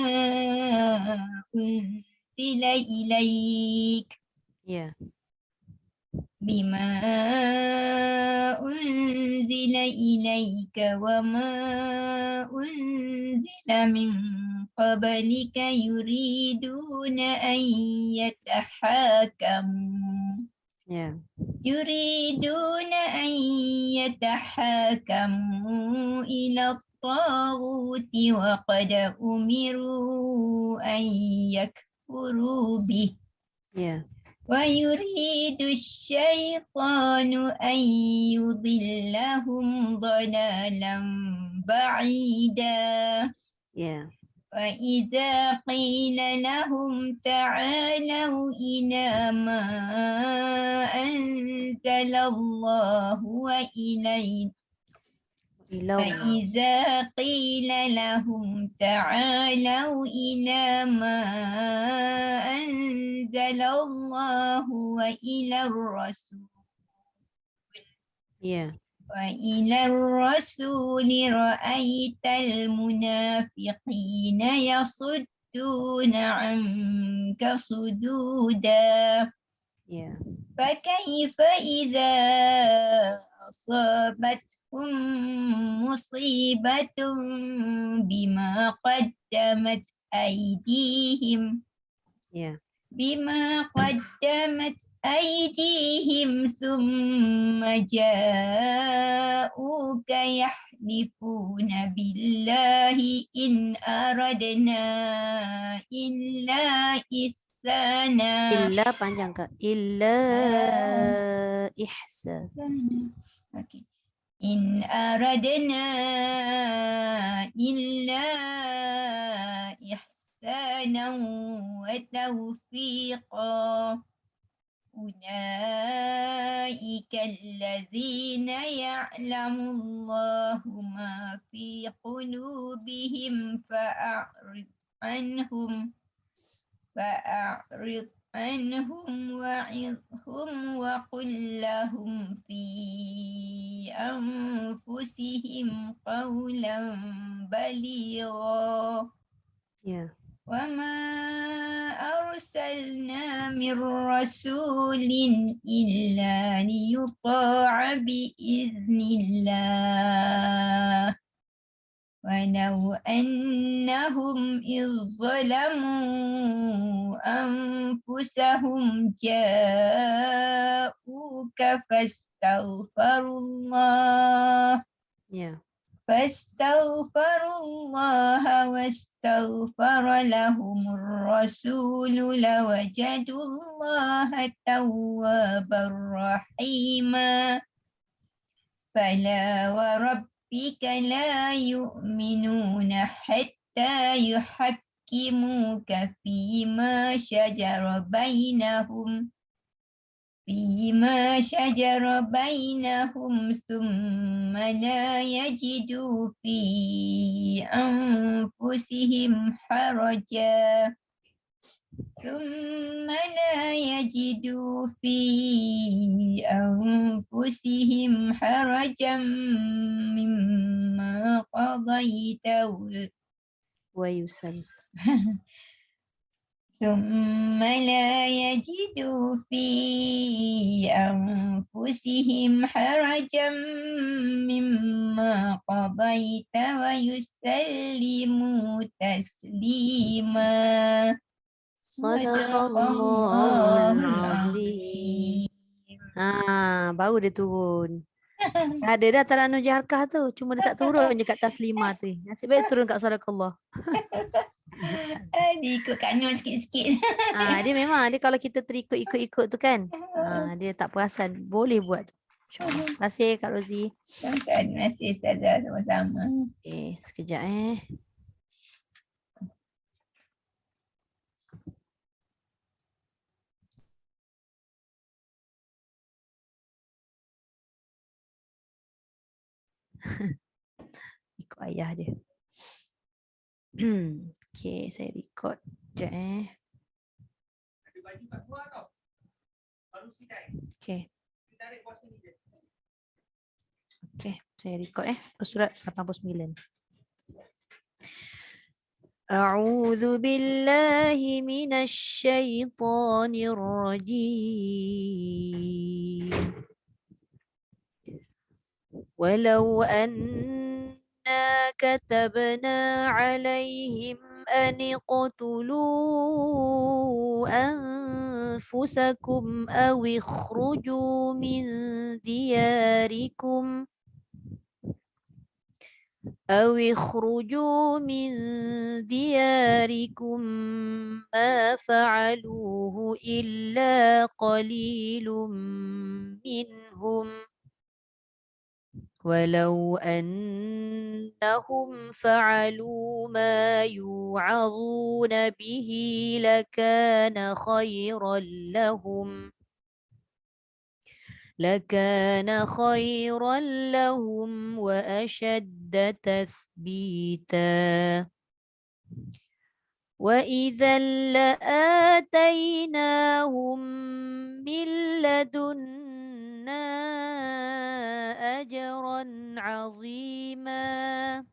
Speaker 1: أنزل إليك
Speaker 2: Ya.
Speaker 1: بما أنزل إليك وما أنزل من قبلك يريدون أن يتحاكموا
Speaker 2: Ya.
Speaker 1: يريدون أن يتحاكموا إلى الطاغوت وقد أمروا أن يكفروا به
Speaker 2: Ya.
Speaker 1: ويريد الشيطان أن يضلهم ضلالا بعيدا
Speaker 2: Ya.
Speaker 1: وإذا قيل لهم تعالوا إلى ما أنزل الله وإليه
Speaker 2: Ilau.
Speaker 1: فإذا قيل لهم تعالوا إلى ما أنزل الله وإلى الرسول
Speaker 2: Ya.
Speaker 1: وإلى الرسول رأيت المنافقين يصدون عنك صدودا
Speaker 2: Ya.
Speaker 1: فكيف إذا أصابتهم مصيبة بما قدمت أيديهم ثم جاءوك يحلفون بالله إن أردنا إلا إحسانا
Speaker 2: Illa panjang Kak. Illa ihsan.
Speaker 1: Okay. إن أردنا إلا إحسانا وتوفيقا أولئك الذين يعلم الله ما في قلوبهم فأعرض عنهم وعظهم وقل لهم في أنفسهم قولا بليغا
Speaker 2: Ya.
Speaker 1: وما أرسلنا من رسول إلا ليطاع بإذن الله ولو أنهم إذ ظلموا أنفسهم جاءوك فاستغفروا الله واستغفر لهم الرسول لوجدوا الله توابا رحيما فلا وربك لا يؤمنون حتى يحكموك فيما شجر بينهم ثم لا يجدوا في أنفسهم حرجا مما قضيت
Speaker 2: ويسلم.
Speaker 1: ثم لا يجدوا في أنفسهم حرجا مما قضيت ويسلموا تسليما
Speaker 2: Sadaqallahul azim. Baru dia turun. Ada dah Taranum Jarkah tu. Cuma dia tak turun je kat Taslimah tu. Nasib baik turun kat Sadaqallah.
Speaker 1: Dia ikut Kak Nur sikit-sikit.
Speaker 2: Dia memang dia kalau kita terikut-ikut tu kan. Dia tak perasan. Boleh buat. Terima kasih Kak Rozi.
Speaker 1: Terima kasih Ustazah, sama-sama.
Speaker 2: Okay, sekejap ikut ayah dia. Okay, saya record. Sekejap Okay. Oke, saya record surat 89. أعوذ بالله من الشيطان الرجيم ولو أنا كتبنا عليهم أن اقتلوا أنفسكم أو اخرجوا من دياركم ما فعلوه إلا قليل منهم ولو أنهم فعلوا ما يوعظون به لكان خيرا لهم وأشد تثبيتا وإذا لآتيناهم من لدنا أجرا عظيما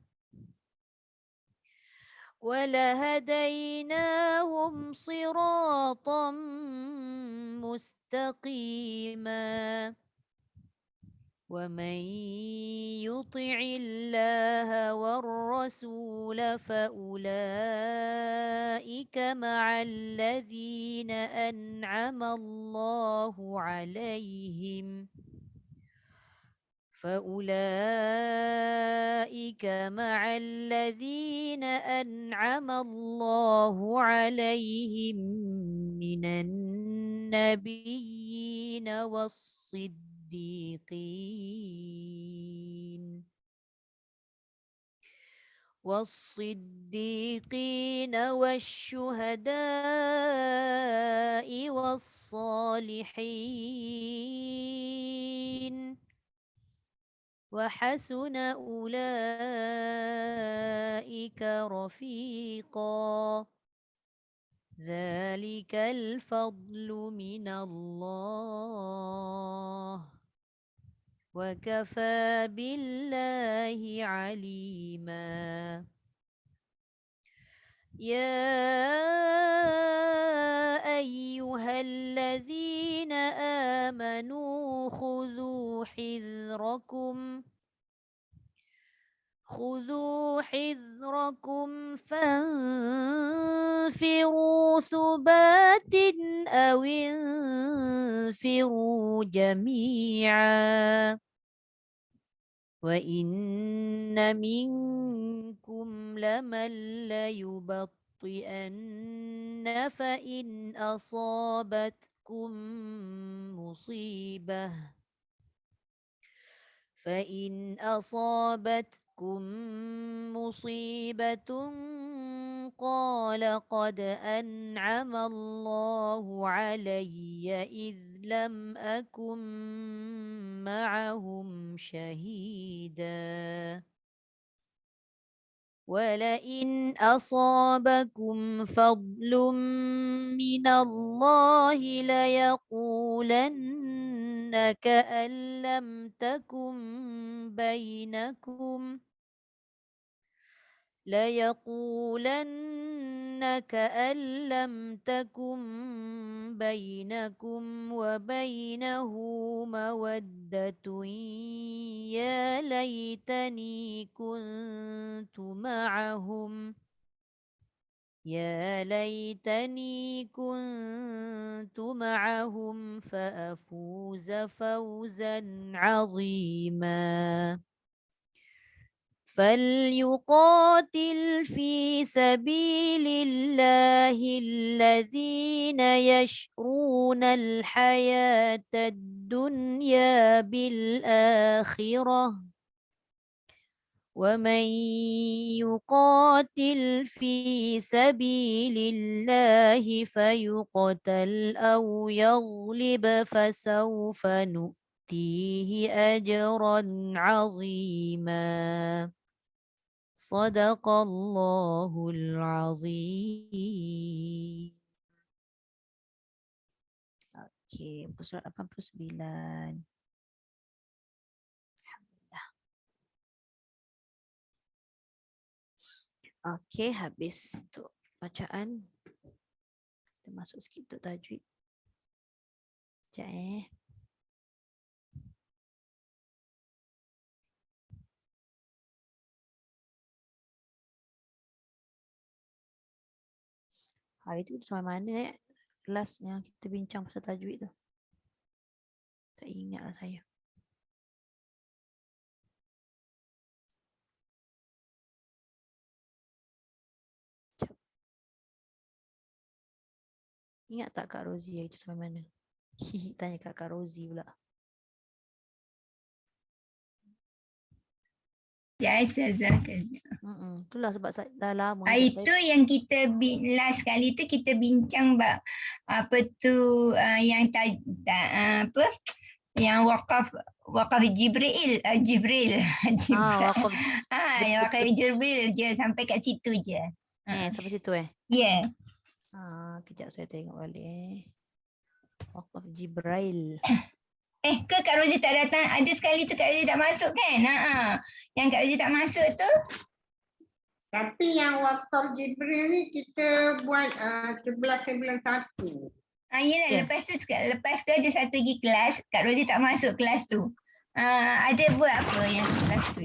Speaker 2: ولهديناهم صراطا مستقيما ومن يطع الله والرسول فأولئك مع الذين أنعم الله عليهم من النبيين والصديقين والشهداء والصالحين وحسن أولئك رفيقا ذلك الفضل من الله وكفى بالله عليما يا أيها الذين آمنوا خذوا حذركم فانفروا ثبات أو انفروا جميعا وإن منكم لمن ليبطئن فإن أصابتكم مصيبة قال قد أنعم الله علي إذ لم أكن معهم شهيدا ولئن أصابكم فضل من الله ليقولن كأن لم تكن بينكم وبينه مودة يا ليتني كنت معهم فأفوز فوزا عظيما فليقاتل في سبيل الله الذين يشرون الحياة الدنيا بالآخرة ومن يقاتل في سبيل الله فيقتل أو يغلب فسوف نؤتيه أجرا عظيما صدق الله العظيم. Oke, surat 89. Okey, habis untuk bacaan. Kita masuk sikit untuk tajwid. Sekejap Hari tu sampai mana kelas yang kita bincang pasal tajwid tu. Tak ingatlah saya. Sekejap. Ingat tak Kak Rozi hari tu sampai mana? Tanya Kak Rozi pula.
Speaker 1: Ya, Ustazah.
Speaker 2: Itulah sebab dah lama.
Speaker 1: Itu yang kita last kali tu kita bincang bab apa tu yang apa yang wakaf Jibril.
Speaker 2: Waqaf.
Speaker 1: Yang wakaf Jibril je sampai kat situ je.
Speaker 2: Sampai situ
Speaker 1: Ya.
Speaker 2: Kejap saya tengok balik Waqaf Jibril.
Speaker 1: Ke Kak Rozi tak datang? Ada sekali tu Kak Rozi tak masuk kan? Yang Kak Rozi tak masuk tu.
Speaker 6: Tapi yang wakaf Jibril ni kita buat 11-11-1.
Speaker 1: Yelah, lepas tu ada satu lagi kelas, Kak Rozi tak masuk kelas tu. Ada buat apa yang kelas tu?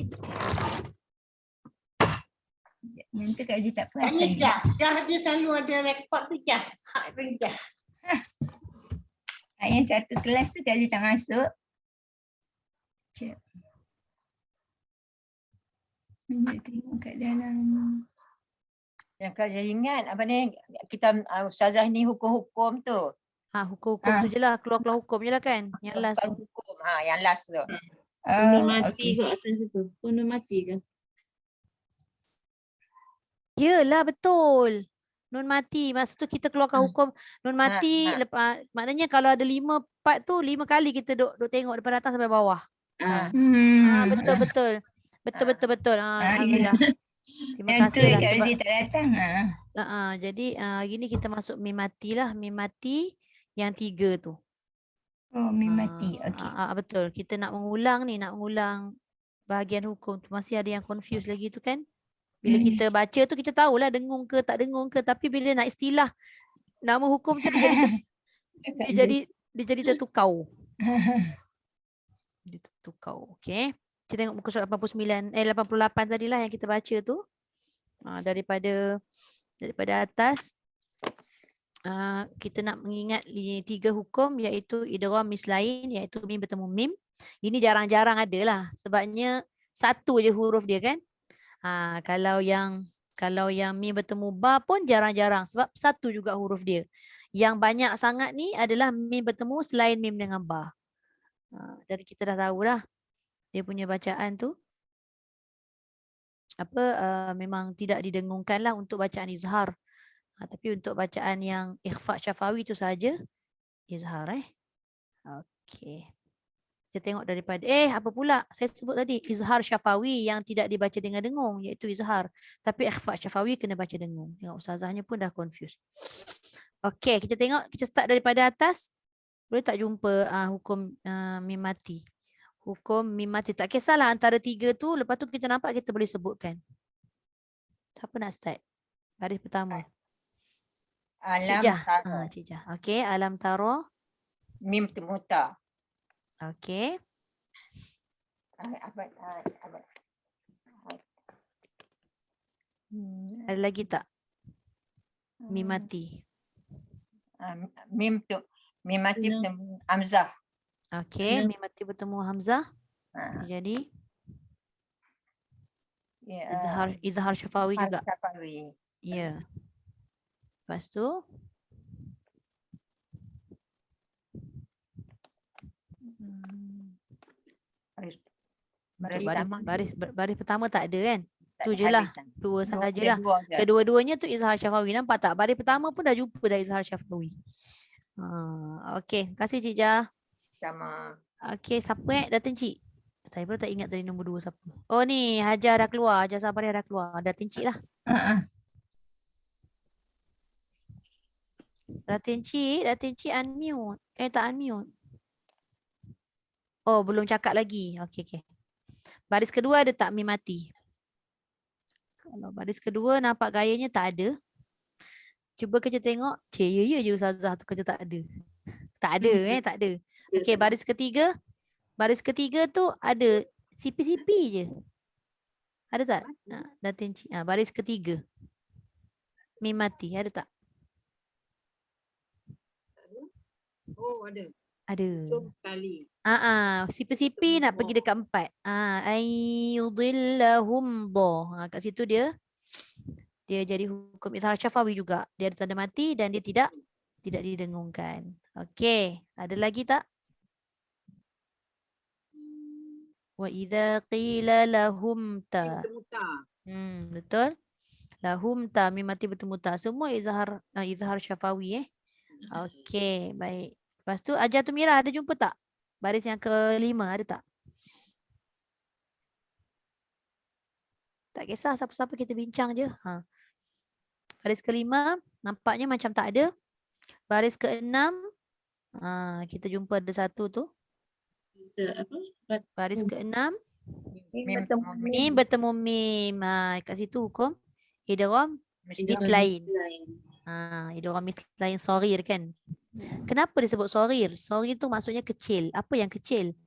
Speaker 1: Yang tu Kak Rozi tak perasan.
Speaker 6: Jah dia selalu ada rekod tu Jah. Hak Rijah.
Speaker 1: Yang satu kelas tu Kak Rozi tak masuk. Banyak tengok kat dalam.
Speaker 3: Yang Kak saya ingat apa ni kita ustazah ni hukum-hukum tu.
Speaker 2: Hukum-hukum tu je lah. Keluar-keluar hukum je lah kan. Yang last tu.
Speaker 3: Hukum. Yang last tu.
Speaker 5: Nun mati ke asal situ? Nun mati ke?
Speaker 2: Yelah betul. Nun mati. Masa tu kita keluarkan hukum nun mati. Lepas, maknanya kalau ada 5 part tu 5 kali kita duk tengok daripada atas sampai bawah. Betul. Alhamdulillah. Terima kasih lah sebab
Speaker 1: tak datang.
Speaker 2: jadi gini kita masuk mim mati lah. Mim mati yang 3 tu.
Speaker 1: Oh, mim mati. Okey.
Speaker 2: Betul. Kita nak mengulang bahagian hukum tu. Masih ada yang confused lagi tu kan. Bila kita baca tu kita tahulah dengung ke tak dengung ke, tapi bila nak istilah nama hukum tu dia jadi tertukau. Dia tertukau. Okey. Kita tengok muka surat 88 tadilah yang kita baca tu. Daripada atas kita nak mengingat 3 hukum iaitu idgham mislain, iaitu mim bertemu mim. Ini jarang-jarang ada lah sebabnya satu je huruf dia kan. Kalau yang mim bertemu ba pun jarang-jarang sebab satu juga huruf dia. Yang banyak sangat ni adalah mim bertemu selain mim dengan ba. Jadi kita dah tahulah dia punya bacaan tu memang tidak didengungkan lah untuk bacaan izhar. Tapi untuk bacaan yang ikhfa syafawi tu saja izhar. Okey. Kita tengok daripada apa pula saya sebut tadi, izhar syafawi yang tidak dibaca dengan dengung iaitu izhar, tapi ikhfa syafawi kena baca dengung. Tengok ustazahnya pun dah confused. Okey, kita tengok, kita start daripada atas. Boleh tak jumpa hukum mim mati? Hukum mim mati, tak kisahlah antara 3 tu, lepas tu kita nampak kita boleh sebutkan. Siapa nak start? Baris pertama.
Speaker 3: Alam taro.
Speaker 2: Cik Jah. Okey, alam taro.
Speaker 3: Mim temuta.
Speaker 2: Okey. Ada lagi tak? Mim mati.
Speaker 3: Mim mati bertemu hamzah.
Speaker 2: Okey, mim mati bertemu hamzah. Jadi izhar syafawi juga.
Speaker 3: Syafawi.
Speaker 2: Ya. Lepas tu baris pertama tak ada kan? Tu je lah. 2 sahajalah. Kedua-duanya tu izhar syafawi. Nampak tak? Baris pertama pun dah jumpa dah izhar syafawi. Okey, terima kasih Cik Jah.
Speaker 3: Sama.
Speaker 2: Okey, siapa Datin Cik? Saya pun tak ingat tadi nombor 2 siapa. Oh ni, Hajar dah keluar. Hajar Sabariah dah keluar. Datin Cik lah. Datin Cik unmute. Tak unmute. Oh, belum cakap lagi. Okey. Baris kedua ada tak mim mati? Kalau baris kedua nampak gayanya tak ada. Cuba kerja tengok. Ya je Ustazah tu kerja tak ada. Tak ada tak ada. Okey, baris ketiga. Baris ketiga tu ada sipi-sipi je. Ada tak? Datin baris ketiga. Mim mati ada tak?
Speaker 3: Oh, ada.
Speaker 2: Ada.
Speaker 3: Sekali.
Speaker 2: Sipi-sipi nak pergi dekat 4. Ayyudillahum dha. Kat situ dia jadi hukum izhar syafawi juga. Dia ada tanda mati dan dia tidak didengungkan. Okey, ada lagi tak? Wa idza qila lahum ta. Betul. Lahum ta mim mati bertemu ta. Semua izhar syafawi Okey, baik. Lepas tu Ajar tu Mira ada jumpa tak? Baris yang kelima ada tak? Tak kisah siapa-siapa kita bincang je. Baris kelima nampaknya macam tak ada. Baris keenam kita jumpa ada satu tu. Baris keenam mim bertemu mim. Kat situ hukum idgham mithlain. Idgham mithlain saghir kan. Kenapa disebut saghir? Saghir tu maksudnya kecil. Apa yang kecil?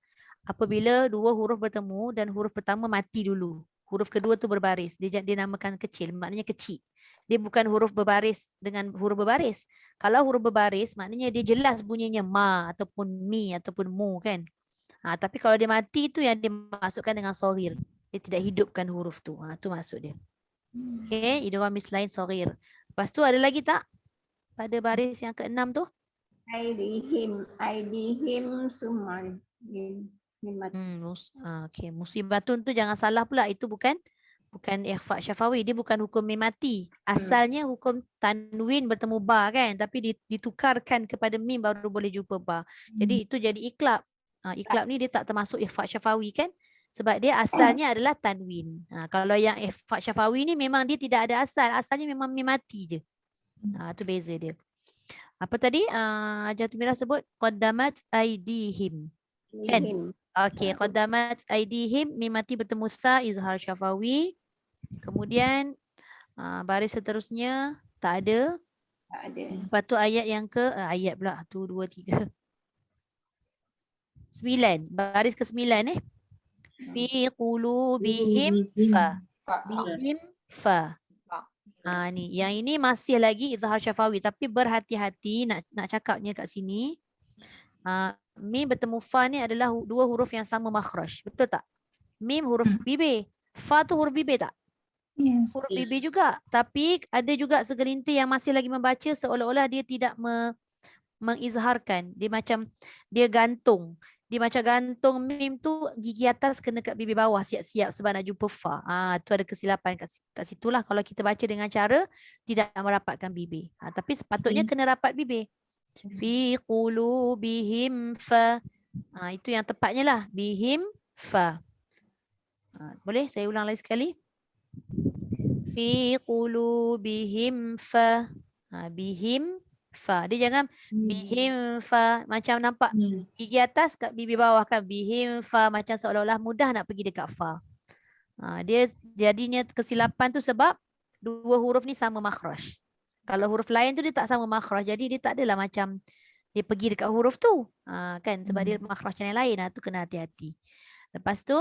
Speaker 2: Apabila dua huruf bertemu dan huruf pertama mati dulu. Huruf kedua tu berbaris. Dia namakan kecil. Maknanya kecil. Dia bukan huruf berbaris dengan huruf berbaris. Kalau huruf berbaris maknanya dia jelas bunyinya ma ataupun mi ataupun mu kan. Tapi kalau dia mati tu yang dimasukkan dengan saghir. Dia tidak hidupkan huruf tu. Tu maksud dia. Okay. Idgham mithlain saghir. Lepas tu ada lagi tak? Pada baris yang keenam tu?
Speaker 6: Aidihim sumal.
Speaker 2: Okay. Musibatun tu jangan salah pula. Itu bukan ikhfa syafawi. Dia bukan hukum mim mati. Asalnya hukum tanwin bertemu ba kan. Tapi ditukarkan kepada mim baru boleh jumpa ba. Jadi itu jadi iklab. Iklab ni dia tak termasuk ikhfa syafawi kan. Sebab dia asalnya adalah tanwin. Kalau yang ikhfa syafawi ni memang dia tidak ada asal. Asalnya memang mim mati je. Itu beza dia. Apa tadi? Ajar Tumira sebut qaddamat aidihim. Kan? Okey, qaddamat aidihim mim mati bertemu sa izhar syafawi. Kemudian baris seterusnya tak ada. Lepas tu ayat yang ayat pula 1 2 3 9. Baris ke-9 fi qulubihim fa. Bihim fa. Ni yang ini masih lagi izhar syafawi tapi berhati-hati nak cakapnya kat sini. Mim bertemu fa ni adalah dua huruf yang sama makhraj. Betul tak? Mim huruf bibir. Fa tu huruf bibir tak? Huruf bibir juga. Tapi ada juga segelintir yang masih lagi membaca seolah-olah dia tidak mengizharkan. Dia macam dia gantung. Dia macam gantung mim tu gigi atas kena kat bibir bawah siap-siap sebab nak jumpa fa. Tu ada kesilapan kat situlah kalau kita baca dengan cara tidak merapatkan bibir. Tapi sepatutnya kena rapat bibir. Fi qulubihim fa. Itu yang tepatnya lah. Bihim fa. Boleh saya ulang lagi sekali? Fi qulubihim fa. Bihim fa. Dia jangan bihim fa macam nampak gigi atas kat bibir bawah kan. Bihim fa macam seolah-olah mudah nak pergi dekat fa. Dia jadinya kesilapan tu sebab dua huruf ni sama makhraj. Kalau huruf lain tu dia tak sama makhraj. Jadi dia tak adalah macam dia pergi dekat huruf tu. Kan sebab dia makhraj yang lain. Tu kena hati-hati. Lepas tu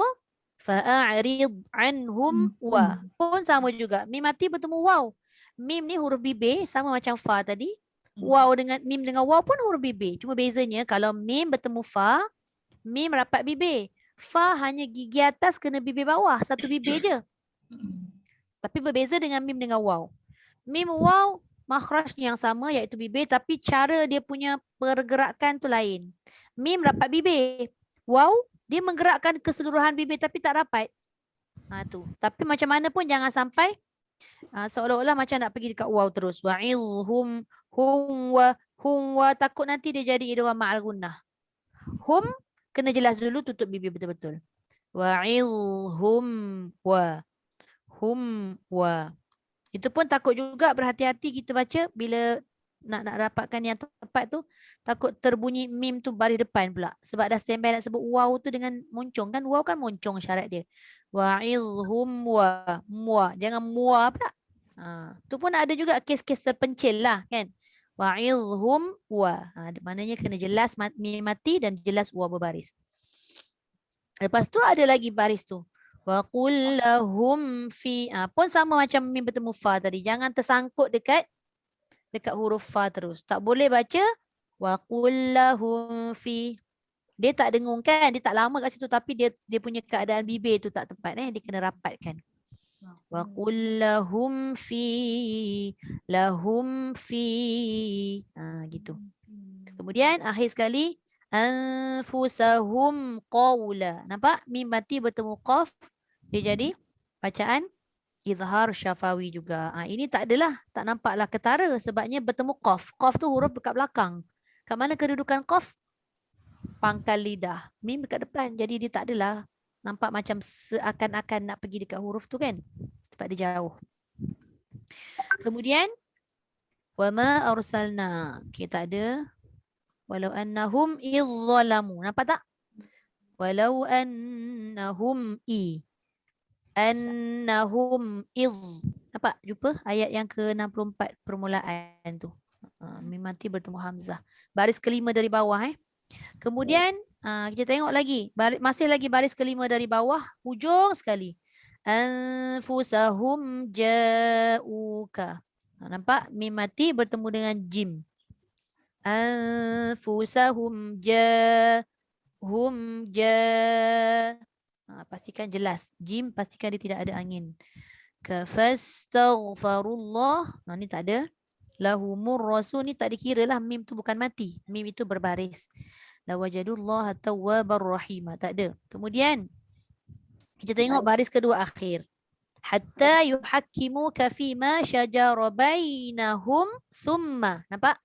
Speaker 2: fa'arid anhum wa. Pun sama juga. Mim mati bertemu waw. Mim ni huruf bibir sama macam fa tadi. Waw dengan mim dengan waw pun huruf bibir. Cuma bezanya kalau mim bertemu fa, mim rapat bibir. Fa hanya gigi atas kena bibir bawah. Satu bibir je. Tapi berbeza dengan mim dengan waw. Mim waw makhrajnya yang sama iaitu bibir tapi cara dia punya pergerakan tu lain. Mim rapat bibir. Waw dia menggerakkan keseluruhan bibir tapi tak rapat. Tu. Tapi macam mana pun jangan sampai seolah-olah macam nak pergi dekat waw terus. Wa'ilhum hum wa takut nanti dia jadi idgham ma'al gunnah. Hum kena jelas dulu tutup bibir betul-betul. Wa'ilhum wa. Hum wa. Itu pun takut juga berhati-hati kita baca bila nak dapatkan yang tepat tu, takut terbunyi mim tu baris depan pula. Sebab dah standby nak sebut waw tu dengan moncong kan. Waw kan moncong syarat dia. Wa'idhum wa. Jangan mua pula. Tu pun ada juga kes-kes terpencil lah kan. Wa'idhum wa. Maknanya kena jelas mim mati dan jelas wa berbaris. Lepas tu ada lagi baris tu. Wa qul lahum fi. Pun sama macam mim bertemu fa tadi. Jangan tersangkut dekat huruf fa terus. Tak boleh baca wa qul lahum fi. Dia tak dengung kan, dia tak lama kat situ tapi dia punya keadaan bibir tu tak tepat dia kena rapatkan. Wa qul lahum fi gitu. Kemudian akhir sekali anfusahum qawla. Nampak mim mati bertemu qaf, dia jadi bacaan izhar syafawi juga. Ini tak adalah, tak nampaklah ketara sebabnya bertemu qaf. Qaf tu huruf dekat belakang. Kat mana kedudukan qaf? Pangkal lidah. Mim dekat depan. Jadi dia tak adalah nampak macam seakan-akan nak pergi dekat huruf tu kan. Sebab dia jauh. Kemudian wama arsalna. Okay, tak ada. Walau annahum izzalamu. Nampak tak? Walau annahum annahum nampak? Jumpa ayat yang ke-64 permulaan tu. Mim mati bertemu hamzah. Baris kelima dari bawah Kemudian kita tengok lagi. Masih lagi baris kelima dari bawah. Hujung sekali. Anfusahum ja'uka. Nampak? Mim mati bertemu dengan jim. Anfusahum pastikan jelas. Jim pastikan dia tidak ada angin. Fastaghfarullah. Ni tak ada. Lahumur rasul ni tak dikira lah. Mim tu bukan mati. Mim itu berbaris. Lawajadullah tawwabar rahimah. Tak ada. Kemudian kita tengok baris kedua akhir. Hatta yuhakkimuka fima syajara bainahum thumma. Nampak?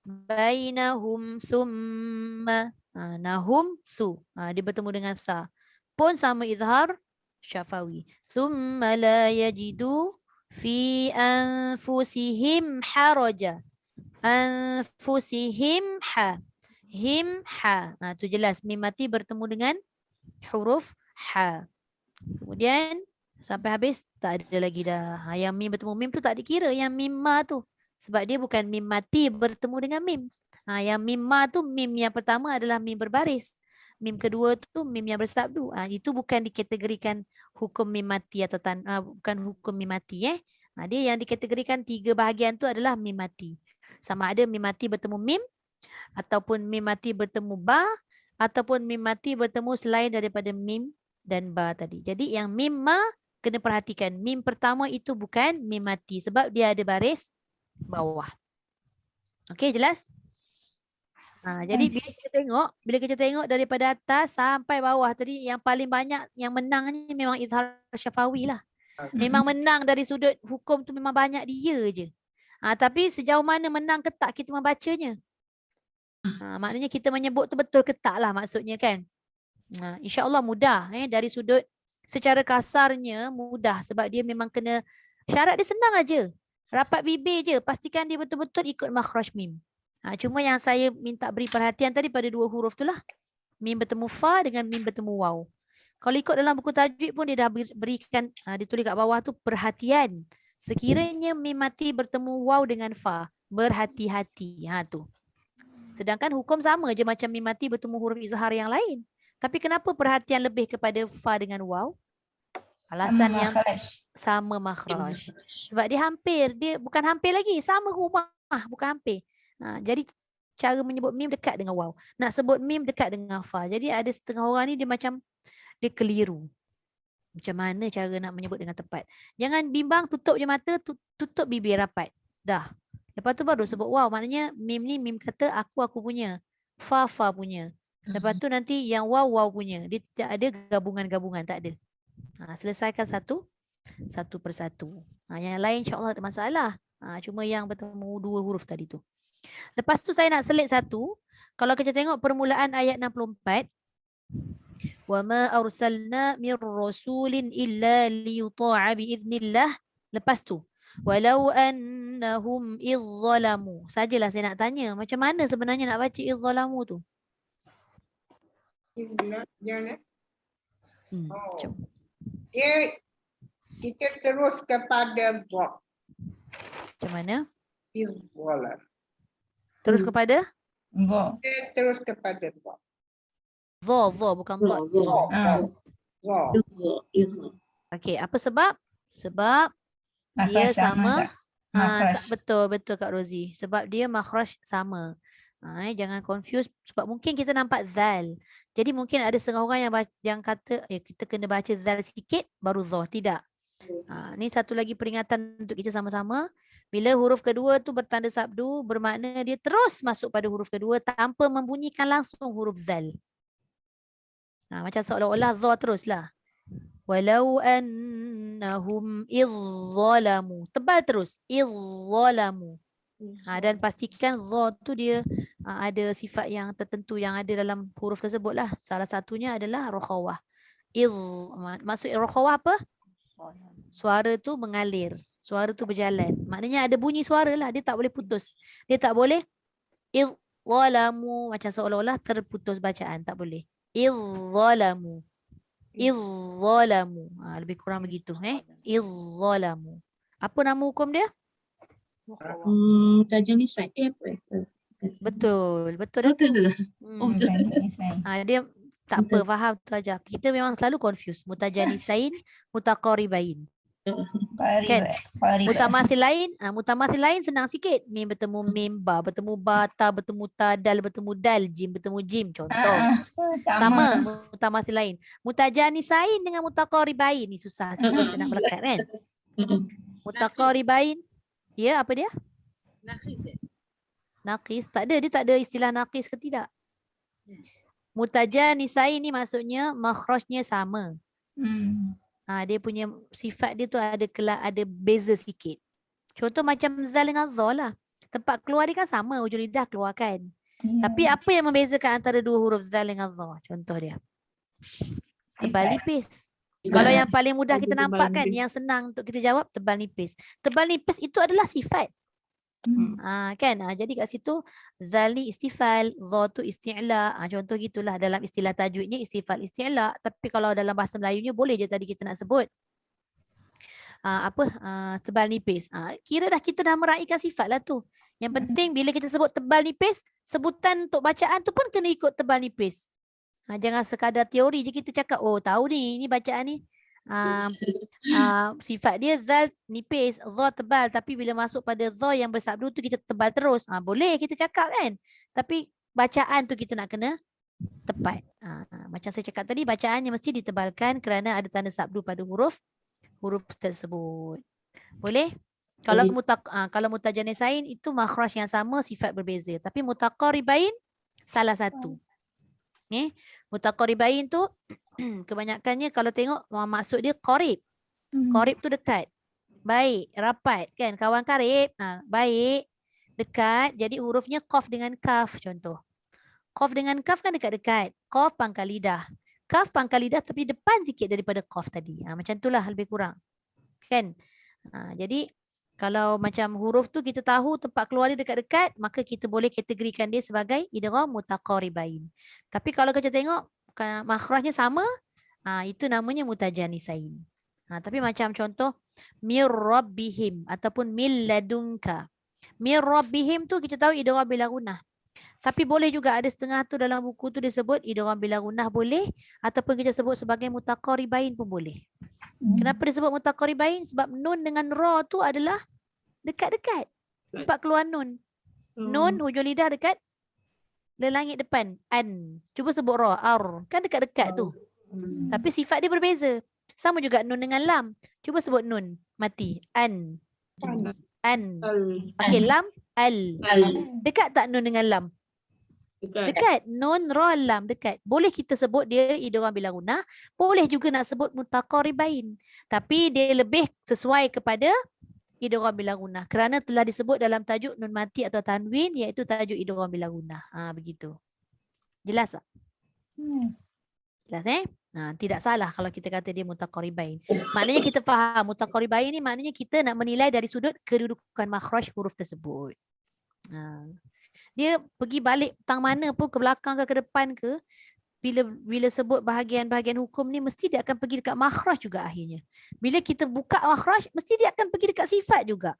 Speaker 2: Bainahum thumma. Nahum su. Dia bertemu dengan sa. Pun sama izhar syafawi. Thumma la yajidu fi anfusihim haraja. Anfusihim ha. Him ha. Tu jelas. Mim mati bertemu dengan huruf ha. Kemudian sampai habis tak ada lagi dah. Yang mim bertemu mim tu tak dikira. Yang mimma tu. Sebab dia bukan mim mati bertemu dengan mim. Yang mimma tu mim yang pertama adalah mim berbaris. Mim kedua tu mim yang bersabdu. Itu bukan dikategorikan hukum mim mati atau bukan hukum mim mati. Dia yang dikategorikan 3 bahagian tu adalah mim mati. Sama ada mim mati bertemu mim, ataupun mim mati bertemu ba, ataupun mim mati bertemu selain daripada mim dan ba tadi. Jadi yang mim ma kena perhatikan. Mim pertama itu bukan mim mati sebab dia ada baris bawah. Okey, jelas? Jadi bila kita tengok daripada atas sampai bawah tadi, yang paling banyak yang menang ni memang izhar syafawi lah. Memang menang dari sudut hukum tu memang banyak dia je. Tapi sejauh mana menang ke tak kita membacanya. Maknanya kita menyebut tu betul ke tak lah maksudnya kan. InsyaAllah mudah. Dari sudut secara kasarnya mudah sebab dia memang kena, syarat dia senang aja. Rapat bibir je. Pastikan dia betul-betul ikut makhraj mim. Cuma yang saya minta beri perhatian tadi pada 2 huruf tu lah. Mim bertemu fa dengan mim bertemu waw. Kalau ikut dalam buku tajwid pun dia dah berikan, dia tulis kat bawah tu perhatian. Sekiranya mim mati bertemu waw dengan fa, berhati-hati. Tu. Sedangkan hukum sama je macam mim mati bertemu huruf izhar yang lain. Tapi kenapa perhatian lebih kepada fa dengan waw? Alasan yang sama makhraj. Sebab dia hampir, dia bukan hampir lagi, sama rumah, bukan hampir. Jadi cara menyebut mim dekat dengan waw. Nak sebut mim dekat dengan fa. Jadi ada setengah orang ni dia macam dia keliru. Macam mana cara nak menyebut dengan tepat. Jangan bimbang, tutup je mata, tutup bibir rapat. Dah. Lepas tu baru sebut waw. Maknanya mim ni mim kata aku punya. Fa punya. Lepas tu nanti yang waw punya. Dia tidak ada gabungan-gabungan. Tak ada. Selesaikan satu persatu. Yang lain insyaAllah tak ada masalah. Cuma yang bertemu 2 huruf tadi tu. Lepas tu saya nak selit satu. Kalau kita tengok permulaan ayat 64. Wa ma arsalna mir rasulin illa liyuta'a biiznillah. Lepas tu. Walau annahum izzalamu. Sajalah saya nak tanya, macam mana sebenarnya nak baca izzalamu tu?
Speaker 6: Jangan.
Speaker 2: Macam
Speaker 6: Dia kita terus kepada Bob.
Speaker 2: mana?
Speaker 6: Izzalam.
Speaker 2: Terus kepada
Speaker 1: Go.
Speaker 6: Kita terus kepada Bob.
Speaker 2: dha bukan dha.
Speaker 1: Ah.
Speaker 2: Okey, apa sebab? Sebab dia
Speaker 1: Makhraj
Speaker 2: sama.
Speaker 1: tak? Makhraj.
Speaker 2: Betul Kak Rozi. Sebab dia makhraj sama. Jangan confuse sebab mungkin kita nampak zal. Jadi mungkin ada setengah orang yang kata kita kena baca zal sikit baru dha. Tidak. Ni satu lagi peringatan untuk kita sama-sama. Bila huruf kedua tu bertanda sabdu, bermakna dia terus masuk pada huruf kedua tanpa membunyikan langsung huruf zal. Macam seolah-olah dha teruslah. Walau annahum izzalamu. Tebal terus. Izzalamu. Dan pastikan dha tu dia ada sifat yang tertentu yang ada dalam huruf tersebut lah. Salah satunya adalah rokhawah. Maksud rokhawah apa? Suara tu mengalir. Suara tu berjalan. Maknanya ada bunyi suara lah. Dia tak boleh putus. Dia tak boleh izzalamu. Macam seolah-olah terputus bacaan. Tak boleh. Izzalamu. Izzalamu. Lebih kurang begitu. Izzalamu. Apa nama hukum dia?
Speaker 5: Tajanisai apa?
Speaker 2: Betul dah tu. Dia tak apa, faham tu aja. Kita memang selalu confuse mutajanisain, mutaqaribain. Kan? Mutamathil lain senang sikit. Mim bertemu mim, ba bertemu ba, ta bertemu ta, dal bertemu dal, jim bertemu jim, contoh. Sama mutamathil lain. Mutajanisain dengan mutaqaribain ni susah sikit kita nak melekat kan? Mutaqaribain. Ya, apa dia? Naqis. Tak ada, dia tak ada istilah naqis ke tidak. Mutajanisain ni maksudnya makhrajnya sama. Dia punya sifat dia tu ada beza sikit. Contoh macam zal dengan dha lah. Tempat keluar dia kan sama, hujung lidah keluarkan. Tapi apa yang membezakan antara dua huruf zal dengan dha? Contoh dia. Tebal nipis. Kalau yang paling mudah kita nampak kan, yang senang untuk kita jawab tebal nipis. Tebal nipis itu adalah sifat. Kan? Jadi kat situ zal ni istifal, dha tu isti'la. Contoh gitulah dalam istilah tajwidnya istifal isti'la. Tapi kalau dalam bahasa Melayunya boleh je tadi kita nak sebut. Tebal nipis. Kira dah kita dah meraihkan sifat lah tu. Yang penting bila kita sebut tebal nipis, sebutan untuk bacaan tu pun kena ikut tebal nipis. Jangan sekadar teori je kita cakap, oh tahu ni bacaan ni. Sifat dia zal nipis, dha tebal, tapi bila masuk pada dha yang bersabdu tu kita tebal terus. Boleh kita cakap kan, tapi bacaan tu kita nak kena tepat. Macam saya cakap tadi, bacaannya mesti ditebalkan kerana ada tanda sabdu pada huruf tersebut. Boleh? Kalau mutajanisain itu makhraj yang sama, sifat berbeza, tapi mutaqaribain salah satu. Mutaqaribain tu kebanyakannya kalau tengok maksud dia qarib. Qarib tu dekat. Baik, rapat kan, kawan karib. Baik, dekat. Jadi hurufnya qaf dengan kaf contoh. Qaf dengan kaf kan dekat-dekat. Qaf pangkal lidah. Kaf pangkal lidah tapi depan sikit daripada qaf tadi. Macam itulah lebih kurang. Kan? Jadi kalau macam huruf tu kita tahu tempat keluar dia dekat-dekat, maka kita boleh kategorikan dia sebagai idgham mutaqaribain. Tapi kalau kita tengok makhrajnya sama, itu namanya mutajanisain. Tapi macam contoh mir rabbihim ataupun mil ladunka. Mir rabbihim tu kita tahu idgham bila gunnah. Tapi boleh juga ada setengah tu dalam buku tu disebut idgham bila gunnah boleh, ataupun kita sebut sebagai mutaqaribain pun boleh. Kenapa disebut mutaqaribain? Sebab nun dengan ra tu adalah dekat-dekat. Tempat keluar nun. Nun hujung lidah dekat langit depan. An. Cuba sebut ra, ar. Kan dekat-dekat tu. Tapi sifat dia berbeza. Sama juga nun dengan lam. Cuba sebut nun. Mati. An. An. Okey, lam. Al. Dekat tak nun dengan lam? Dekat. Nun, ra, lam. Dekat. Boleh kita sebut dia idgham bila gunnah. Boleh juga nak sebut mutaqaribain. Tapi dia lebih sesuai kepada idgham bila gunnah. Kerana telah disebut dalam tajuk nun mati atau tanwin, iaitu tajuk idgham bila gunnah. Begitu. Jelas tak? Jelas tidak salah kalau kita kata dia mutaqaribain. Maknanya kita faham mutaqaribain ni maknanya kita nak menilai dari sudut kedudukan makhraj huruf tersebut. Dia pergi balik tang mana pun, ke belakang ke depan ke, bila sebut bahagian-bahagian hukum ni mesti dia akan pergi dekat makhraj juga akhirnya. Bila kita buka makhraj mesti dia akan pergi dekat sifat juga.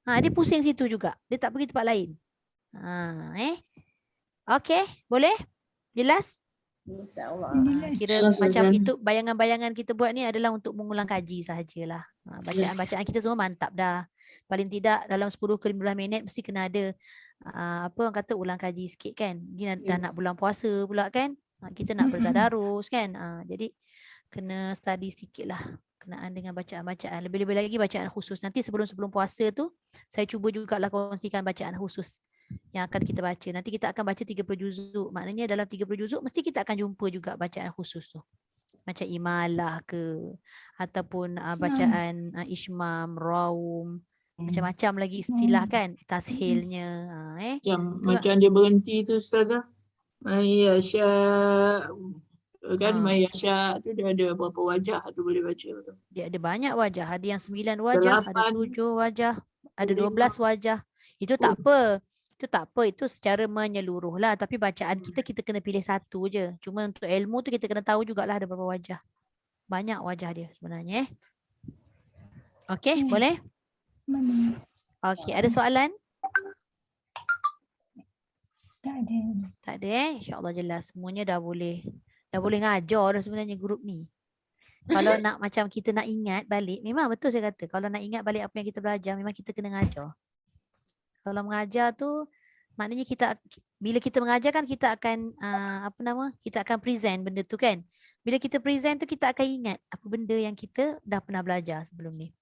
Speaker 2: Dia pusing situ juga. Dia tak pergi tempat lain. Okey, boleh? Jelas?
Speaker 4: InsyaAllah.
Speaker 2: Kira macam itu bayangan-bayangan kita buat ni adalah untuk mengulang kaji sahajalah. Bacaan-bacaan kita semua mantap dah. Paling tidak dalam 10 ke 15 minit mesti kena ada apa orang kata ulang kaji sikit kan. Ini dah nak bulan puasa pula kan. Kita nak bertadarus kan. Jadi kena study sikit lah kenaan dengan bacaan-bacaan. Lebih-lebih lagi bacaan khusus. Nanti sebelum puasa tu saya cuba jugalah kongsikan bacaan khusus yang akan kita baca. Nanti kita akan baca 30 juzuk. Maknanya dalam 30 juzuk mesti kita akan jumpa juga bacaan khusus tu. Macam imalah ke ataupun bacaan ishmam, raum, macam-macam lagi istilah kan, tashilnya.
Speaker 5: Macam dia berhenti tu Ustazah. Mayyasha kan, Mayyasha tu dia ada berapa wajah tu boleh baca tu.
Speaker 2: Dia ada banyak wajah. Ada yang 9 wajah, ada 7 wajah, ada 12 wajah. Itu tak apa. Itu secara menyeluruh lah. Tapi bacaan kita kena pilih satu je. Cuma untuk ilmu tu kita kena tahu jugalah ada berapa wajah. Banyak wajah dia sebenarnya. Okey, boleh? Okey, ada soalan? Tak ada InsyaAllah jelas. Semuanya dah boleh ngajar dah sebenarnya grup ni. Kalau nak macam kita nak ingat balik, memang betul saya kata. Kalau nak ingat balik apa yang kita belajar, memang kita kena ngajar. Kalau mengajar tu maknanya bila kita mengajar kan kita akan kita akan present benda tu kan. Bila kita present tu kita akan ingat apa benda yang kita dah pernah belajar sebelum ni.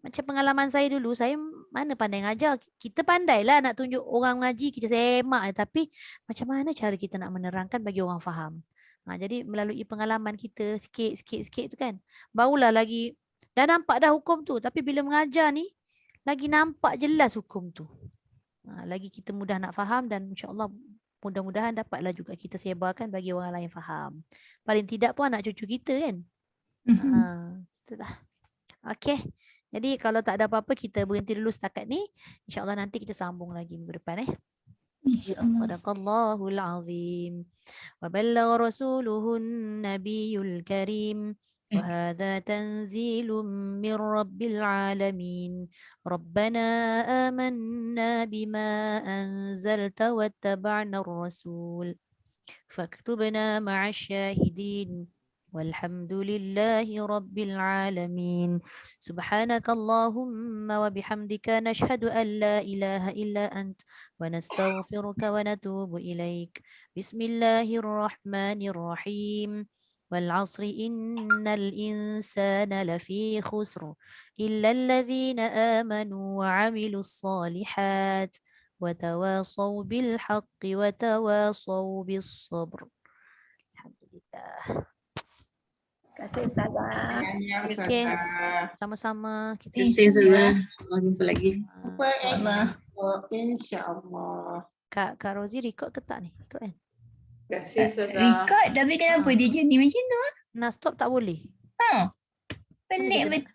Speaker 2: Macam pengalaman saya dulu, saya mana pandai ngajar. Kita pandailah nak tunjuk orang mengaji, kita semak, tapi macam mana cara kita nak menerangkan bagi orang faham. Jadi melalui pengalaman kita sikit tu kan, barulah lagi dah nampak dah hukum tu, tapi bila mengajar ni lagi nampak jelas hukum tu. Lagi kita mudah nak faham dan insya-Allah mudah-mudahan dapatlah juga kita sebarkan bagi orang lain faham. Paling tidak pun anak cucu kita kan. Itulah. Okey. Jadi kalau tak ada apa-apa kita berhenti dulu setakat ni. Insya-Allah nanti kita sambung lagi minggu depan Sadaqallahul azim. Wa ballagha rasuluhun nabiyul karim. وهذا تنزيل من رب العالمين ربنا آمنا بما أنزلت واتبعنا الرسول فاكتبنا مع الشاهدين والحمد لله رب العالمين سبحانك اللهم وبحمدك نشهد أن لا إله إلا أنت ونستغفرك ونتوب إليك بسم الله الرحمن الرحيم والعصر إن الإنسان لفي خسر إلا الذين آمنوا وعملوا الصالحات وتواصوا بالحق وتواصوا بالصبر. الحمد لله.
Speaker 4: Terima kasih Ustazah.
Speaker 2: Okey, sama-sama kita.
Speaker 5: Terima kasih Ustazah. Jumpa lagi.
Speaker 6: InsyaAllah.
Speaker 2: Kak Rozi record ke tak ni? Record kan?
Speaker 7: Terima kasih Ustazah.
Speaker 1: Record tapi kenapa dia jadi macam tu?
Speaker 2: Nak stop tak boleh.
Speaker 1: Pelik betul.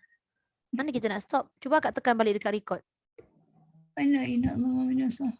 Speaker 2: Mana kita nak stop? Cuba Kak tekan balik dekat record.
Speaker 1: La ilaha illallah.